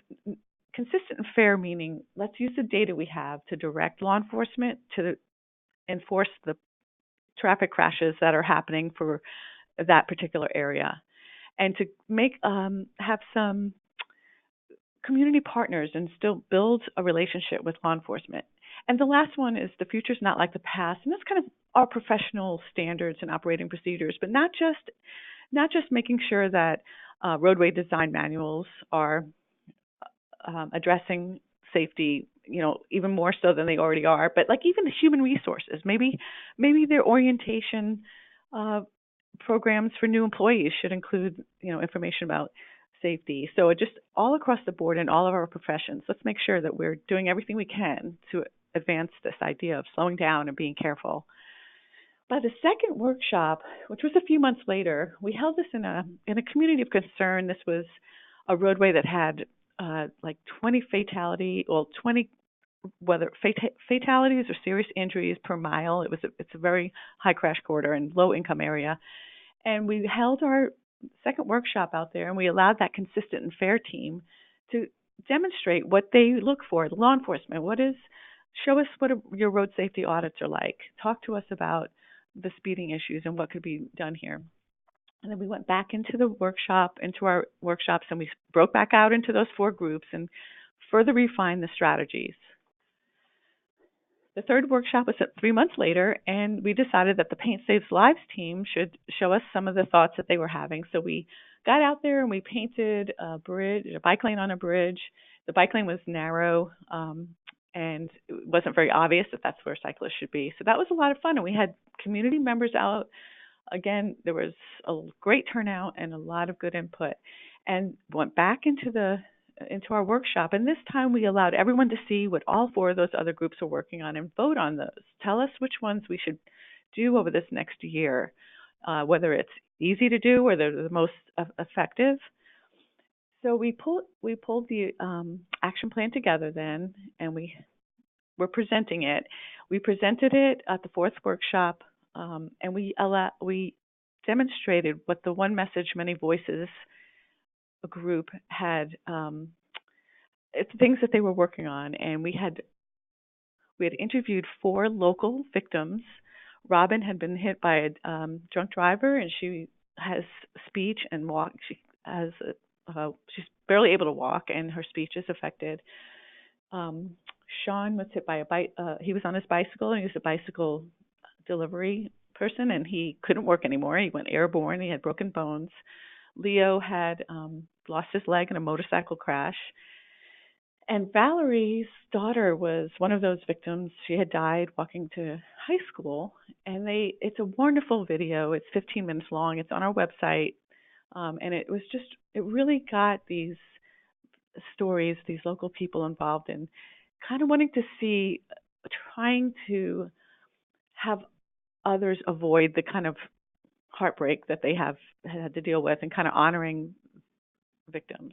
consistent and fair, meaning let's use the data we have to direct law enforcement to enforce the traffic crashes that are happening for that particular area, and to have some community partners and still build a relationship with law enforcement. And the last one is the future's not like the past, and that's kind of our professional standards and operating procedures, but not just making sure that roadway design manuals are addressing safety, even more so than they already are, but like even the human resources, maybe their orientation programs for new employees should include, information about safety. So just all across the board in all of our professions, let's make sure that we're doing everything we can to advance this idea of slowing down and being careful. By the second workshop, which was a few months later, we held this in a community of concern. This was a roadway that had 20 fatalities or serious injuries per mile. It's a very high crash corridor and low income area. And we held our second workshop out there, and we allowed that consistent and fair team to demonstrate what they look for, the law enforcement. Show us what your road safety audits are like. Talk to us about the speeding issues and what could be done here. And then we went back into our workshops, and we broke back out into those 4 groups and further refined the strategies. The third workshop was 3 months later, and we decided that the Paint Saves Lives team should show us some of the thoughts that they were having. So we got out there and we painted a bike lane on a bridge. The bike lane was narrow, and it wasn't very obvious that that's where cyclists should be. So that was a lot of fun, and we had community members out. Again, there was a great turnout and a lot of good input, and went back into our workshop. And this time we allowed everyone to see what all 4 of those other groups are working on and vote on those. Tell us which ones we should do over this next year, whether it's easy to do or they're the most effective. So we pulled the action plan together then, and we were presenting it. We presented it at the 4th workshop, and we demonstrated what the One Message, Many Voices group had, it's things that they were working on. And we had interviewed 4 local victims. Robin had been hit by a drunk driver, and she has speech and walk. She's barely able to walk, and her speech is affected. Sean was hit by a bike. He was on his bicycle, and he was a bicycle delivery person, and he couldn't work anymore. He went airborne. He had broken bones. Leo had lost his leg in a motorcycle crash. And Valerie's daughter was one of those victims. She had died walking to high school. And it's a wonderful video. It's 15 minutes long. It's on our website. And it really got these stories, these local people involved in kind of wanting to see, trying to have others avoid the kind of heartbreak that they have had to deal with, and kind of honoring victims.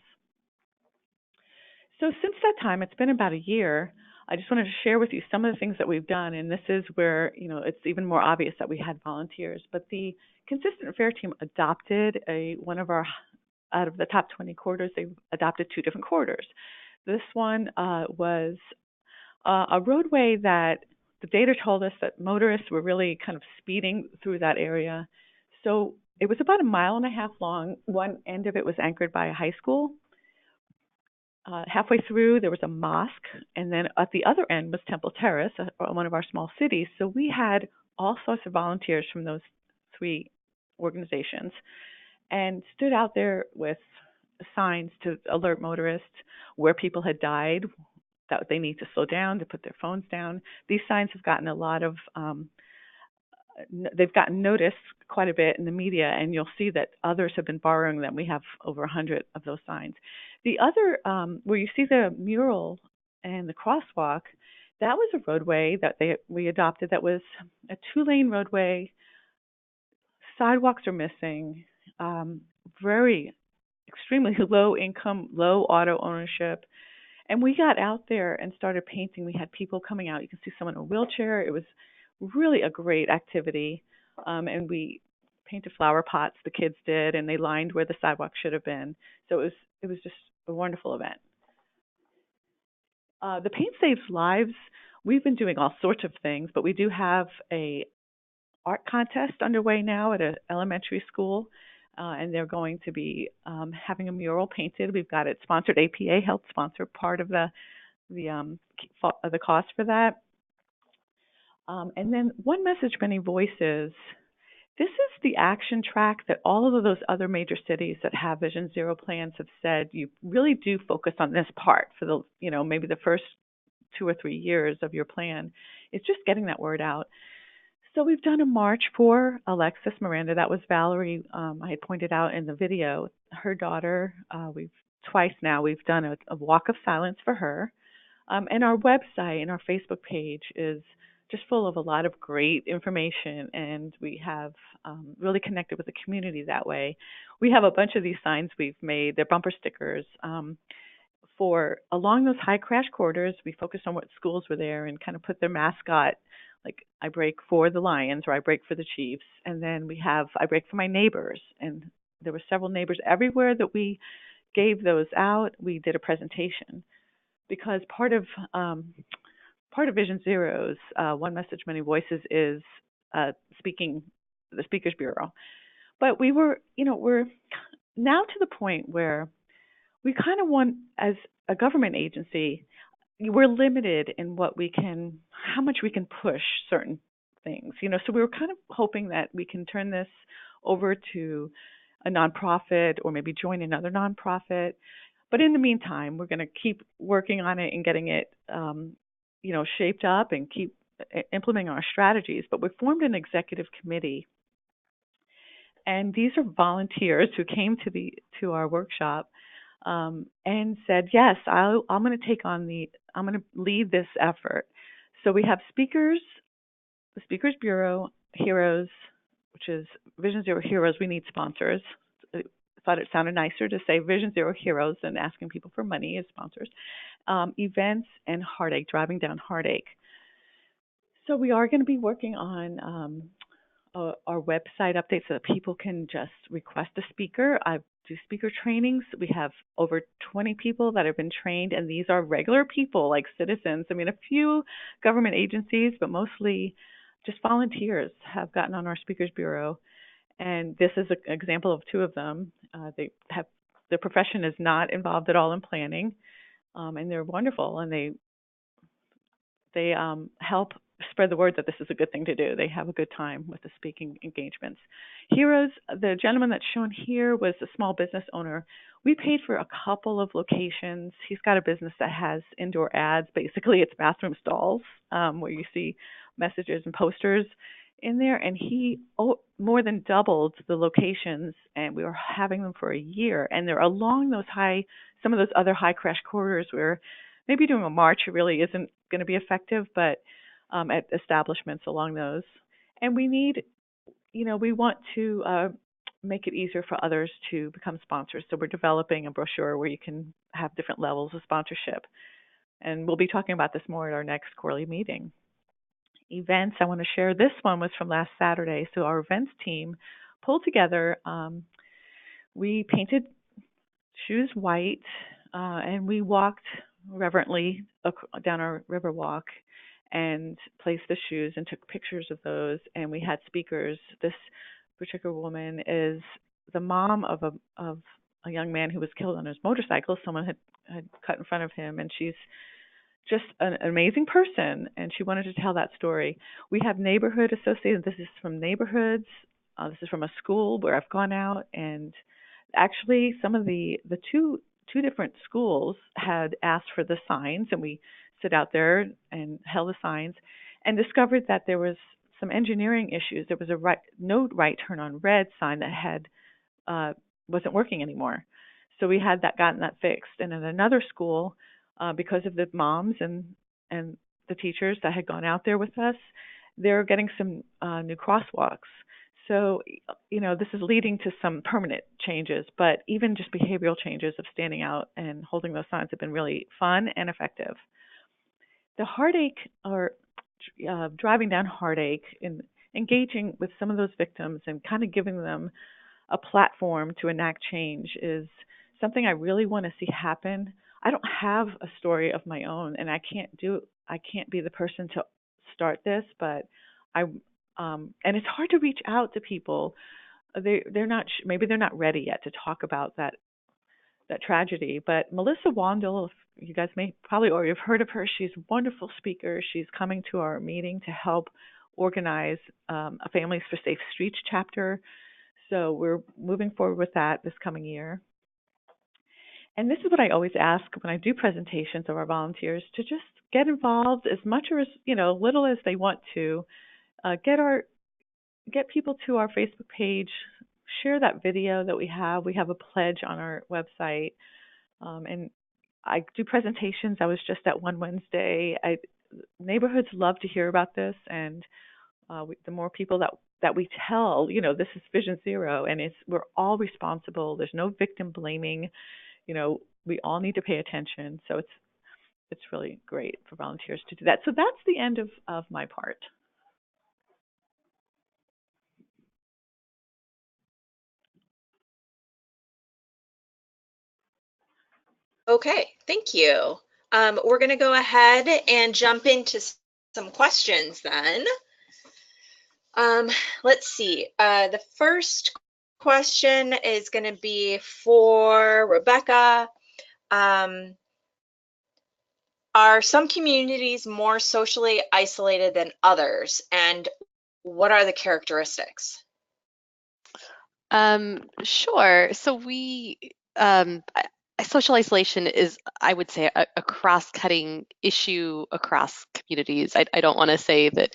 So since that time, it's been about a year, I just wanted to share with you some of the things that we've done, and this is where, it's even more obvious that we had volunteers. But the Consistent and Fair team adopted out of the top 20 corridors, they adopted 2 different corridors. This one was a roadway that the data told us that motorists were really kind of speeding through that area. So it was about 1.5 miles long. One end of it was anchored by a high school. Halfway through, there was a mosque, and then at the other end was Temple Terrace, one of our small cities. So we had all sorts of volunteers from those 3 organizations. and stood out there with signs to alert motorists where people had died, that they need to slow down, to put their phones down. These signs have gotten a lot of, they've gotten noticed quite a bit in the media, and you'll see that others have been borrowing them. We have over 100 of those signs. The other, where you see the mural and the crosswalk, that was a roadway that we adopted that was a 2-lane roadway. Sidewalks are missing, very extremely low income, low auto ownership. And we got out there and started painting. We had people coming out. You can see someone in a wheelchair. It was really a great activity. And we painted flower pots, the kids did, and they lined where the sidewalk should have been. So it was just a wonderful event. The Paint Saves Lives. We've been doing all sorts of things, but we do have a art contest underway now at an elementary school, and they're going to be having a mural painted. We've got it sponsored. APA helped sponsor part of the cost for that. And then One Message, Many Voices. This is the action track that all of those other major cities that have Vision Zero plans have said you really do focus on this part for the, maybe the first 2 or 3 years of your plan. It's just getting that word out. So we've done a march for Alexis Miranda. That was Valerie. I had pointed out in the video, her daughter. Twice now we've done a walk of silence for her. And our website and our Facebook page is just full of a lot of great information, and we have really connected with the community that way. We have a bunch of these signs we've made. They're bumper stickers. For along those high crash corridors, we focused on what schools were there and kind of put their mascot, like I brake for the Lions or I brake for the Chiefs. And then we have I brake for my neighbors. And there were several neighbors everywhere that we gave those out. We did a presentation because part of Vision Zero's One Message, Many Voices is the Speakers Bureau. But we're now to the point where we kind of want, as a government agency, we're limited in how much we can push certain things. So we were kind of hoping that we can turn this over to a nonprofit or maybe join another nonprofit. But in the meantime, we're going to keep working on it and getting it, shaped up and keep implementing our strategies. But we formed an executive committee, and these are volunteers who came to our workshop and said, yes, I'm going to lead this effort. So we have speakers, the Speakers Bureau, Heroes, which is Vision Zero Heroes. We need sponsors. I thought it sounded nicer to say Vision Zero Heroes than asking people for money as sponsors. Events and Heartache, driving down heartache. So we are going to be working on our website updates so that people can just request a speaker. I do speaker trainings. We have over 20 people that have been trained, and these are regular people like citizens. I mean, a few government agencies, but mostly just volunteers have gotten on our Speakers Bureau. And this is an example of 2 of them. Their profession is not involved at all in planning, and they're wonderful, and they help spread the word that this is a good thing to do. They have a good time with the speaking engagements. Heroes, the gentleman that's shown here was a small business owner. We paid for a couple of locations. He's got a business that has indoor ads. Basically, it's bathroom stalls where you see messages and posters in there. And he more than doubled the locations, and we were having them for a year. And they're along some of those other high crash corridors where maybe doing a march really isn't going to be effective, but at establishments along those. And we want to make it easier for others to become sponsors. So we're developing a brochure where you can have different levels of sponsorship. And we'll be talking about this more at our next quarterly meeting. Events, I want to share this one was from last Saturday. So our events team pulled together, we painted shoes white, and we walked reverently down our river walk and placed the shoes and took pictures of those. And we had speakers. This particular woman is the mom of a young man who was killed on his motorcycle. Someone had cut in front of him, and she's just an amazing person, and she wanted to tell that story. We have neighborhood associated. This is from neighborhoods This is from a school where I've gone out, and actually some of the two different schools had asked for the signs, and we sit out there and held the signs, and discovered that there was some engineering issues. There was a no right turn on red sign that had wasn't working anymore. So we had gotten that fixed. And in another school, because of the moms and the teachers that had gone out there with us, they're getting some new crosswalks. So, this is leading to some permanent changes, but even just behavioral changes of standing out and holding those signs have been really fun and effective. The heartache, or driving down heartache, and engaging with some of those victims and kind of giving them a platform to enact change, is something I really want to see happen. I don't have a story of my own, and I can't be the person to start this, but and it's hard to reach out to people. They're not, maybe they're not ready yet to talk about that tragedy. But Melissa Wandel, you guys may probably already have heard of her. She's a wonderful speaker. She's coming to our meeting to help organize a Families for Safe Streets chapter. So we're moving forward with that this coming year. And this is what I always ask when I do presentations of our volunteers, to just get involved as much or as little as they want to. Get people to our Facebook page, share that video that we have. We have a pledge on our website, and I do presentations. I was just at one Wednesday. Neighborhoods love to hear about this, and the more people that we tell, this is Vision Zero, and we're all responsible. There's no victim blaming. We all need to pay attention. So it's really great for volunteers to do that. So that's the end of my part. Okay, thank you. We're going to go ahead and jump into some questions then. Let's see. The first question is going to be for Rebecca. Are some communities more socially isolated than others, and what are the characteristics? Sure. So social isolation is, I would say, a cross-cutting issue across communities. I don't want to say that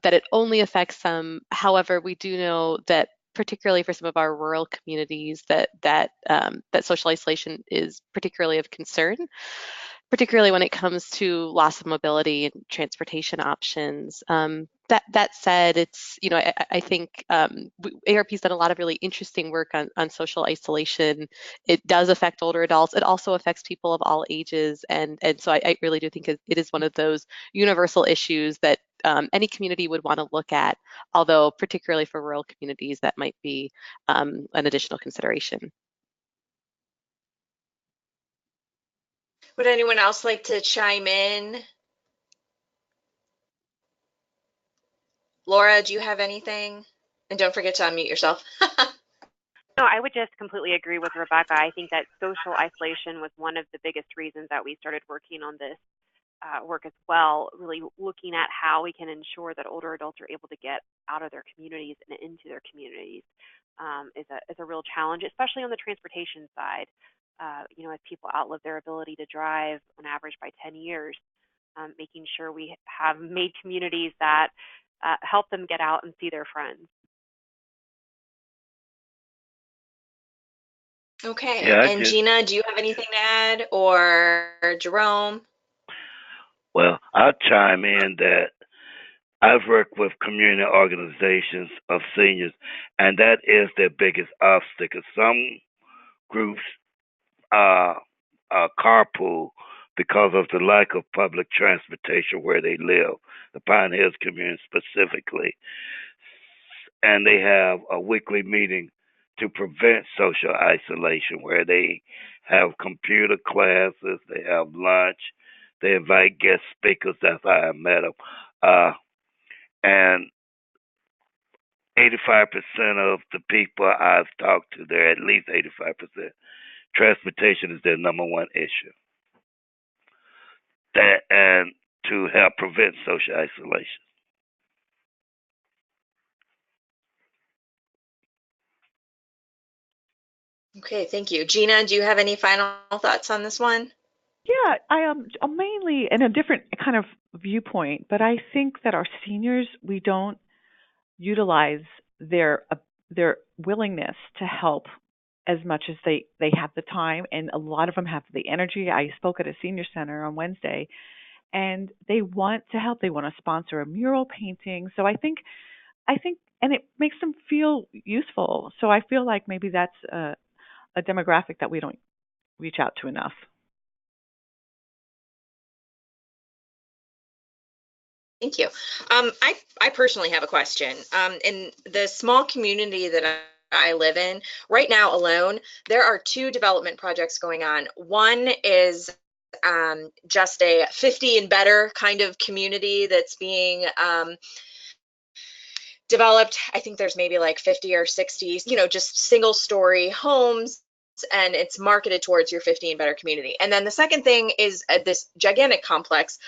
it only affects some. However, we do know that, particularly for some of our rural communities, that social isolation is particularly of concern, particularly when it comes to loss of mobility and transportation options. That said, it's, I think AARP's done a lot of really interesting work on social isolation. It does affect older adults. It also affects people of all ages. And so I really do think it is one of those universal issues that any community would want to look at, although particularly for rural communities, that might be an additional consideration. Would anyone else like to chime in? Laura, do you have anything? And don't forget to unmute yourself. No, I would just completely agree with Rebecca. I think that social isolation was one of the biggest reasons that we started working on this work as well, really looking at how we can ensure that older adults are able to get out of their communities and into their communities is a real challenge, especially on the transportation side. As people outlive their ability to drive on average by 10 years, making sure we have made communities that help them get out and see their friends. Okay, Yeah, and Gina, do you have anything to add, or Jerome? Well, I'll chime in that I've worked with community organizations of seniors, and that is their biggest obstacle. Some groups carpool because of the lack of public transportation where they live, the Pine Hills community specifically. And they have a weekly meeting to prevent social isolation where they have computer classes, they have lunch, they invite guest speakers. That's how I met them. And 85% of the people I've talked to, they're at least 85%. Transportation is their number one issue. That and to help prevent social isolation. Okay, thank you. Gina, do you have any final thoughts on this one? Yeah, I am mainly in a different kind of viewpoint, but I think that our seniors, we don't utilize their willingness to help as much as they have the time, and a lot of them have the energy. I spoke at a senior center on Wednesday, and they want to help. They want to sponsor a mural painting. So I think, and it makes them feel useful. So I feel like maybe that's a demographic that we don't reach out to enough. Thank you. I personally have a question. In the small community that I live in, right now alone, there are 2 development projects going on. One is just a 50 and better kind of community that's being developed. I think there's maybe like 50 or 60, just single story homes, and it's marketed towards your 50 and better community. And then the second thing is this gigantic complex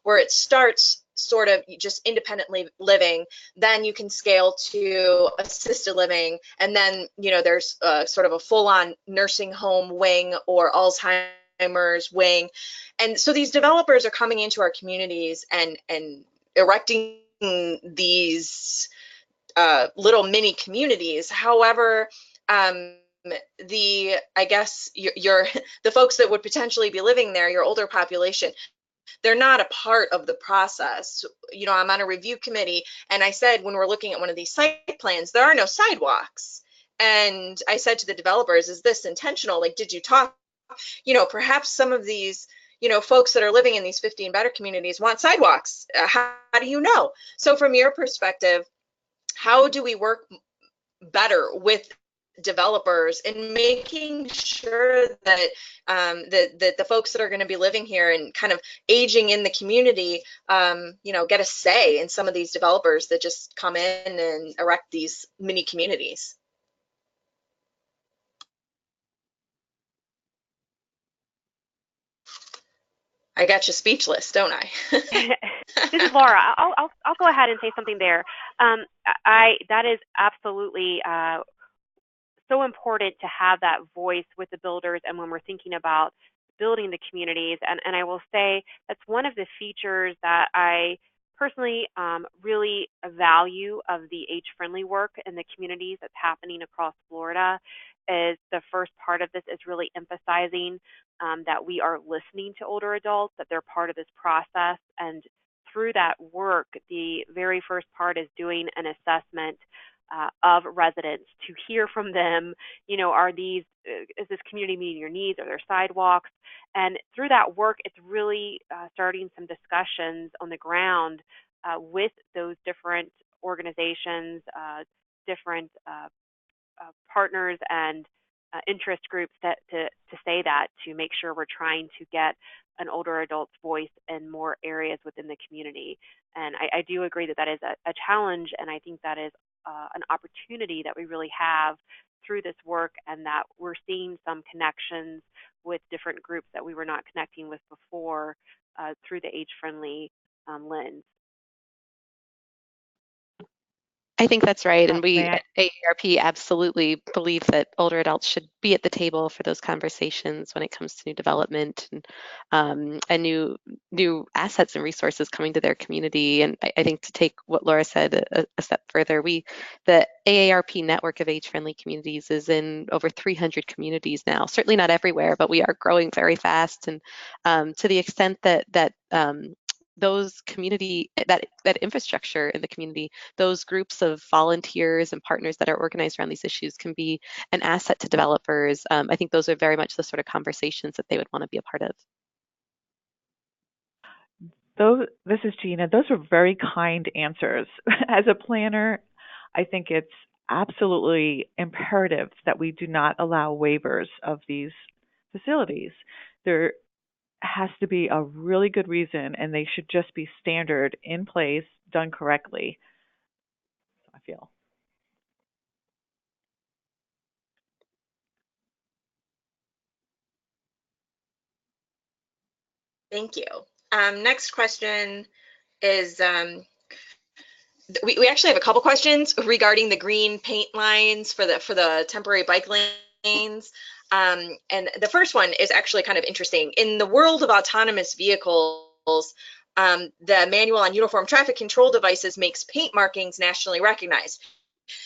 where it starts sort of just independently living, then you can scale to assisted living, and then there's sort of a full-on nursing home wing or Alzheimer's wing. And so these developers are coming into our communities and erecting these little mini communities. However, I guess the folks that would potentially be living there, your older population, they're not a part of the process. I'm on a review committee, and I said, when we're looking at one of these site plans, there are no sidewalks. And I said to the developers, is this intentional? Like, did you talk, perhaps some of these, folks that are living in these 50 and better communities want sidewalks. How do you know? So from your perspective, how do we work better with developers in making sure that that the folks that are going to be living here and kind of aging in the community, get a say in some of these developers that just come in and erect these mini communities? I got you speechless, don't I? This is Laura. I'll go ahead and say something there. That is absolutely so important to have that voice with the builders, and when we're thinking about building the communities. And I will say that's one of the features that I personally really value of the age-friendly work in the communities that's happening across Florida. Is the first part of this is really emphasizing that we are listening to older adults, that they're part of this process. And through that work, the very first part is doing an assessment of residents to hear from them. Is this community meeting your needs? Are there sidewalks? And through that work, it's really starting some discussions on the ground with those different organizations, different partners and interest groups to say that, to make sure we're trying to get an older adult's voice in more areas within the community. And I do agree that that is a challenge, and I think that is an opportunity that we really have through this work, and that we're seeing some connections with different groups that we were not connecting with before through the age-friendly lens. I think that's right. And we May I? at AARP absolutely believe that older adults should be at the table for those conversations when it comes to new development and new assets and resources coming to their community. And I think to take what Laura said a step further, the AARP network of age-friendly communities is in over 300 communities now. Certainly not everywhere, but we are growing very fast. And to the extent that those community, that infrastructure in the community, those groups of volunteers and partners that are organized around these issues can be an asset to developers. I think those are very much the sort of conversations that they would want to be a part of. This is Gina. Those are very kind answers. As a planner, I think it's absolutely imperative that we do not allow waivers of these facilities. There has to be a really good reason, and they should just be standard, in place, done correctly, I feel. Thank you. Next question is, we actually have a couple questions regarding the green paint lines for the temporary bike lanes. And the first one is actually kind of interesting. In the world of autonomous vehicles, the manual on uniform traffic control devices makes paint markings nationally recognized.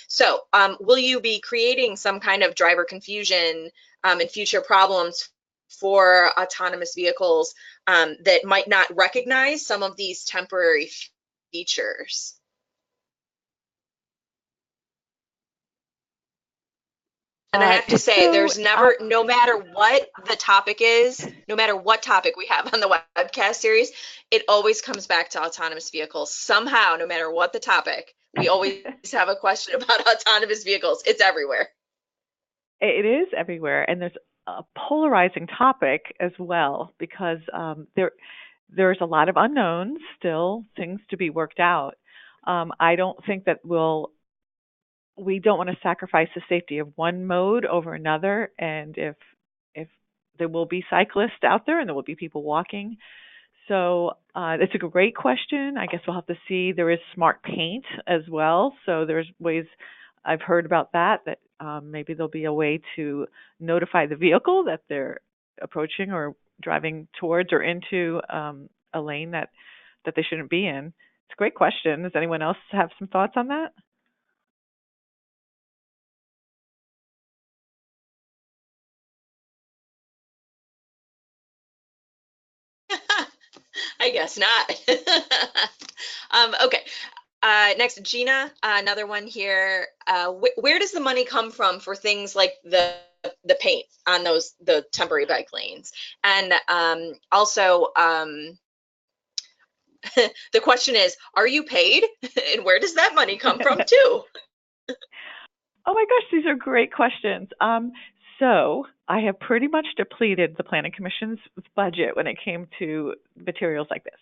So will you be creating some kind of driver confusion and future problems for autonomous vehicles that might not recognize some of these temporary features? And I have to say, there's never, no matter what the topic is, no matter what topic we have on the webcast series, it always comes back to autonomous vehicles. Somehow, no matter what the topic, we always have a question about autonomous vehicles. It's everywhere. It is everywhere, and there's a polarizing topic as well, because there's a lot of unknowns still, things to be worked out. I don't think that we don't want to sacrifice the safety of one mode over another, and if there will be cyclists out there and there will be people walking. So it's a great question. I guess we'll have to see. There is smart paint as well, so there's ways. I've heard about that maybe there'll be a way to notify the vehicle that they're approaching or driving towards or into a lane that they shouldn't be in. It's a great question. Does anyone else have some thoughts on that? I guess not. Okay. Next, Gina, another one here. Where does the money come from for things like the paint on the temporary bike lanes? And also, the question is, are you paid? And where does that money come from too? Oh my gosh, these are great questions. So I have pretty much depleted the Planning Commission's budget when it came to materials like this.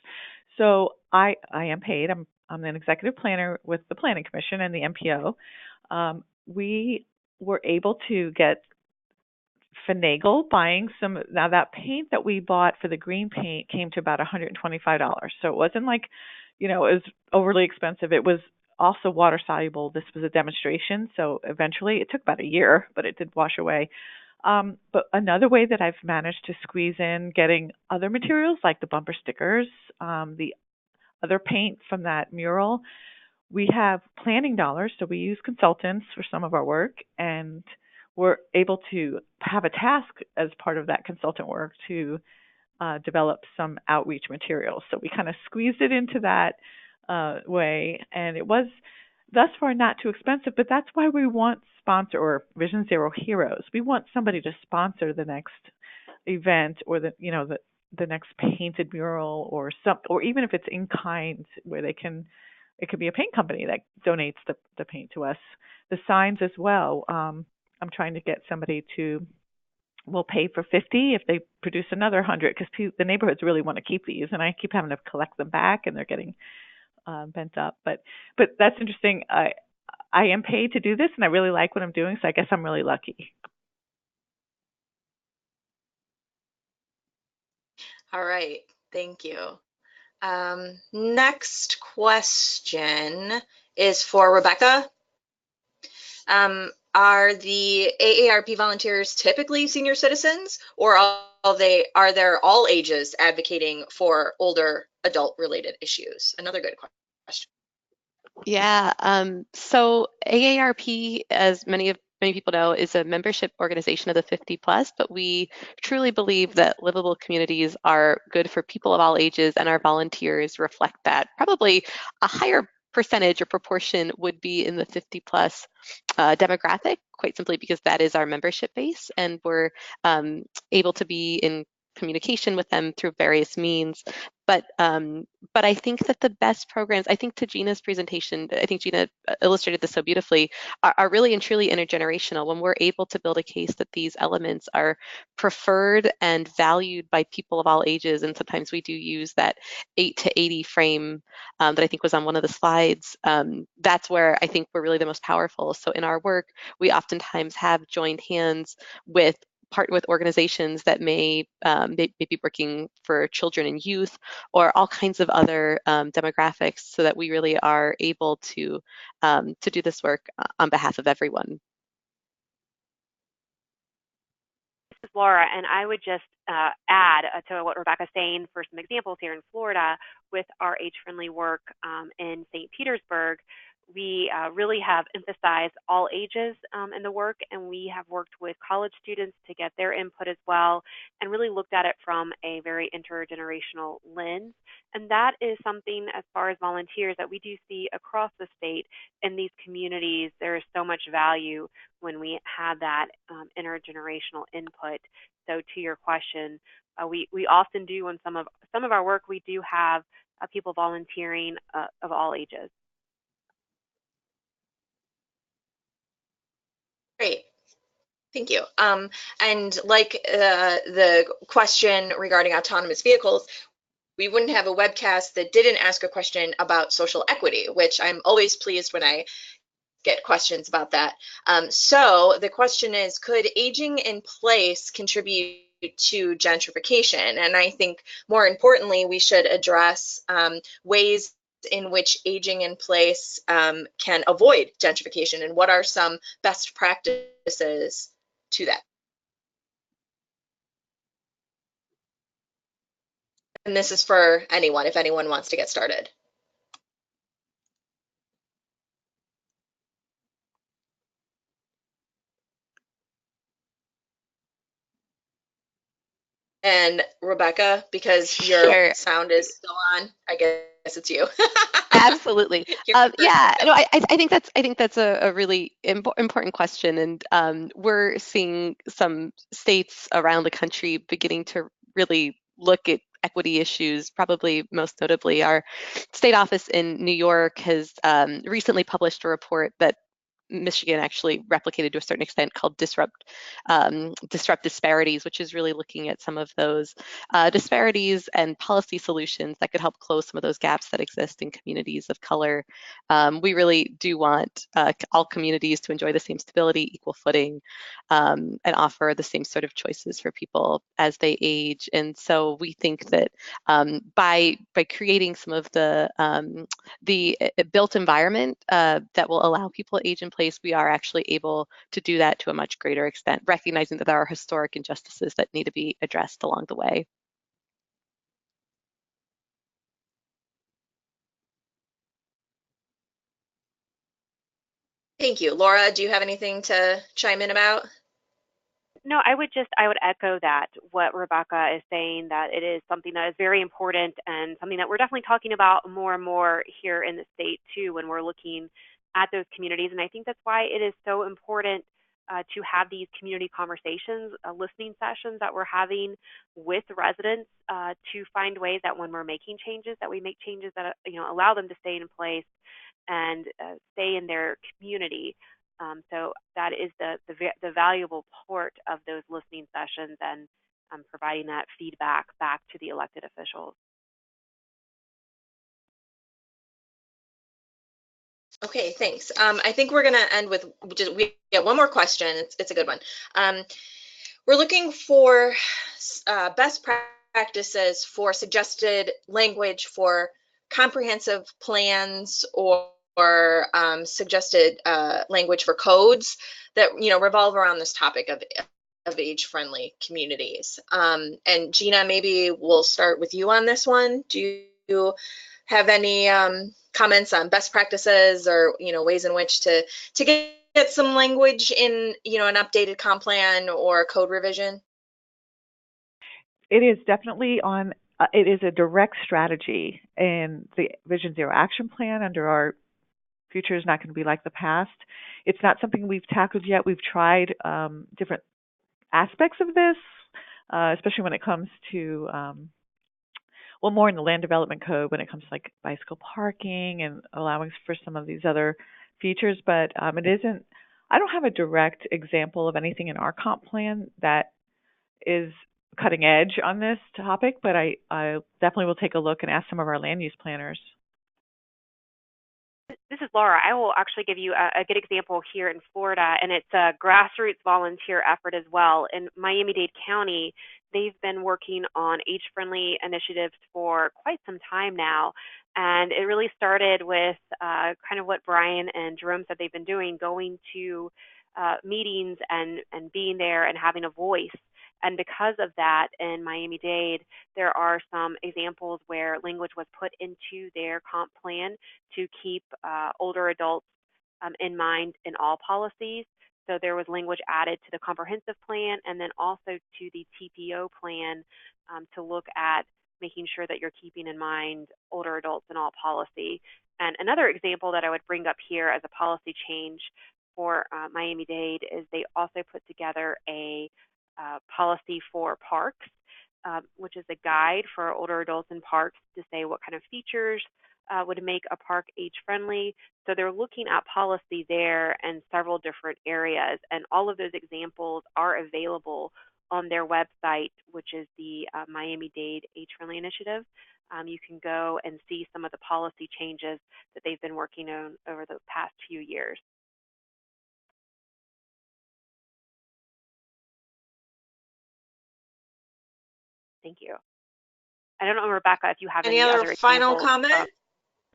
So I am paid. I'm an executive planner with the Planning Commission and the MPO. We were able to finagle buying some. Now that paint that we bought for the green paint came to about $125. So it wasn't like, it was overly expensive. It was also water soluble. This was a demonstration, so eventually it took about a year, but it did wash away. But another way that I've managed to squeeze in getting other materials like the bumper stickers, the other paint from that mural, we have planning dollars, so we use consultants for some of our work, and we're able to have a task as part of that consultant work to develop some outreach materials. So we kind of squeezed it into that way, and it was thus far not too expensive, but that's why we want sponsor or Vision Zero heroes. We want somebody to sponsor the next event or the next painted mural or even if it's in kind where it could be a paint company that donates the paint to us. The signs as well. I'm trying to get somebody will pay for 50 if they produce another 100, because the neighborhoods really want to keep these, and I keep having to collect them back, and they're getting bent up. But that's interesting. I am paid to do this, and I really like what I'm doing, so I guess I'm really lucky. All right, thank you. Next question is for Rebecca. Are the AARP volunteers typically senior citizens, or are there all ages advocating for older adult-related issues? Another good question. Yeah, so AARP, as many people know, is a membership organization of the 50 plus, but we truly believe that livable communities are good for people of all ages, and our volunteers reflect that. Probably a higher percentage or proportion would be in the 50 plus demographic, quite simply because that is our membership base, and we're able to be in communication with them through various means. But I think that the best programs, I think to Gina's presentation, I think Gina illustrated this so beautifully, are really and truly intergenerational. When we're able to build a case that these elements are preferred and valued by people of all ages, and sometimes we do use that 8 to 80 frame that I think was on one of the slides, that's where I think we're really the most powerful. So in our work, we oftentimes have joined hands with organizations that may be working for children and youth or all kinds of other demographics, so that we really are able to do this work on behalf of everyone. Laura, and I would just add to what Rebecca's saying for some examples here in Florida with our age-friendly work in St. Petersburg. We really have emphasized all ages in the work, and we have worked with college students to get their input as well, and really looked at it from a very intergenerational lens. And that is something, as far as volunteers, that we do see across the state in these communities. There is so much value when we have that intergenerational input. So to your question, we often do in some of our work, we do have people volunteering of all ages. Great. Thank you. And like the question regarding autonomous vehicles, we wouldn't have a webcast that didn't ask a question about social equity, which I'm always pleased when I get questions about that. So the question is, could aging in place contribute to gentrification? And I think more importantly, we should address ways in which aging in place can avoid gentrification, and what are some best practices to that. And this is for anyone, if anyone wants to get started. And Rebecca, because your sound is still on, I guess it's you. Absolutely. Yeah, no, I think that's a really important question, and we're seeing some states around the country beginning to really look at equity issues. Probably most notably, our state office in New York has recently published a report that Michigan actually replicated to a certain extent, called Disrupt Disparities, which is really looking at some of those disparities and policy solutions that could help close some of those gaps that exist in communities of color. We really do want all communities to enjoy the same stability, equal footing, and offer the same sort of choices for people as they age. And so we think that by creating some of the built environment that will allow people to age in place, we are actually able to do that to a much greater extent, recognizing that there are historic injustices that need to be addressed along the way. Thank you. Laura, do you have anything to chime in about? No, I would echo that, what Rebecca is saying, that it is something that is very important and something that we're definitely talking about more and more here in the state too, when we're looking at those communities. And I think that's why it is so important to have these community conversations, listening sessions that we're having with residents to find ways that when we're making changes, that we make changes that allow them to stay in place and stay in their community. So that is the valuable part of those listening sessions, and providing that feedback back to the elected officials. Okay, thanks. I think we're going to end with we get one more question. It's a good one. We're looking for best practices for suggested language for comprehensive plans, or suggested language for codes that revolve around this topic of age-friendly communities. And Gina, maybe we'll start with you on this one. Do you have any comments on best practices, or ways in which to get some language in an updated comp plan or code revision? It is definitely on. It is a direct strategy in the Vision Zero Action Plan under our future is not going to be like the past. It's not something we've tackled yet. We've tried different aspects of this, especially when it comes to, well, more in the land development code when it comes to like bicycle parking and allowing for some of these other features. But it isn't, I don't have a direct example of anything in our comp plan that is cutting edge on this topic, but I definitely will take a look and ask some of our land use planners. This is Laura. I will actually give you a good example here in Florida, and it's a grassroots volunteer effort as well. In Miami-Dade County, they've been working on age-friendly initiatives for quite some time now, and it really started with kind of what Brian and Jerome said they've been doing, going to meetings and being there and having a voice And because of that, in Miami-Dade, there are some examples where language was put into their comp plan to keep older adults in mind in all policies. So there was language added to the comprehensive plan and then also to the TPO plan to look at making sure that you're keeping in mind older adults in all policy. And another example that I would bring up here as a policy change for Miami-Dade is they also put together a policy for parks, which is a guide for older adults in parks to say what kind of features would make a park age-friendly. So they're looking at policy there in several different areas, and all of those examples are available on their website, which is the Miami-Dade Age-Friendly Initiative. You can go and see some of the policy changes that they've been working on over the past few years. Thank you. I don't know, Rebecca, if you have any other final comment?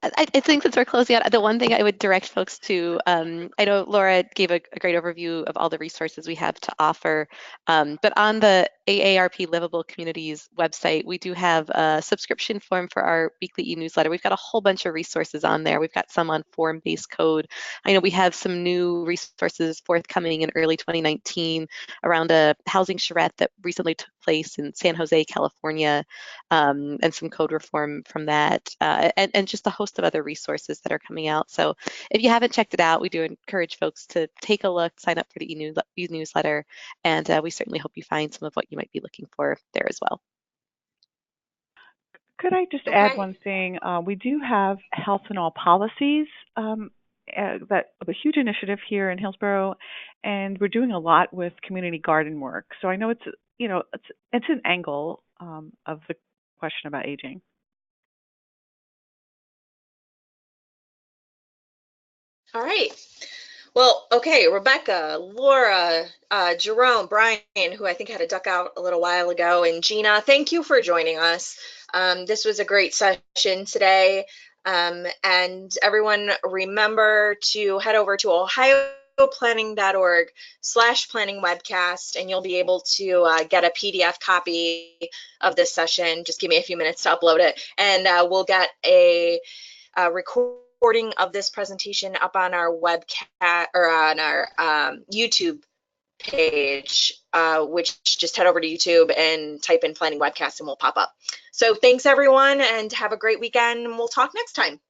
I think since we're closing out, the one thing I would direct folks to, I know Laura gave a great overview of all the resources we have to offer, but on the AARP Livable Communities website, we do have a subscription form for our weekly e-newsletter. We've got a whole bunch of resources on there. We've got some on form-based code. I know we have some new resources forthcoming in early 2019 around a housing charrette that recently took place in San Jose, California, and some code reform from that, and just a host of other resources that are coming out. So if you haven't checked it out, we do encourage folks to take a look, sign up for the e-newsletter, and we certainly hope you find some of what you might be looking for there as well. Could I just add one thing? We do have Health in All Policies, that a huge initiative here in Hillsborough, and we're doing a lot with community garden work. So I know it's an angle of the question about aging. All right. Well, okay, Rebecca, Laura, Jerome, Brian, who I think had to duck out a little while ago, and Gina, thank you for joining us. This was a great session today. And everyone, remember to head over to ohioplanning.org/planning webcast, and you'll be able to get a PDF copy of this session. Just give me a few minutes to upload it, and we'll get a recording of this presentation up on our webcast or on our YouTube page, which just head over to YouTube and type in planning webcast and we'll pop up. So thanks everyone, and have a great weekend, and we'll talk next time.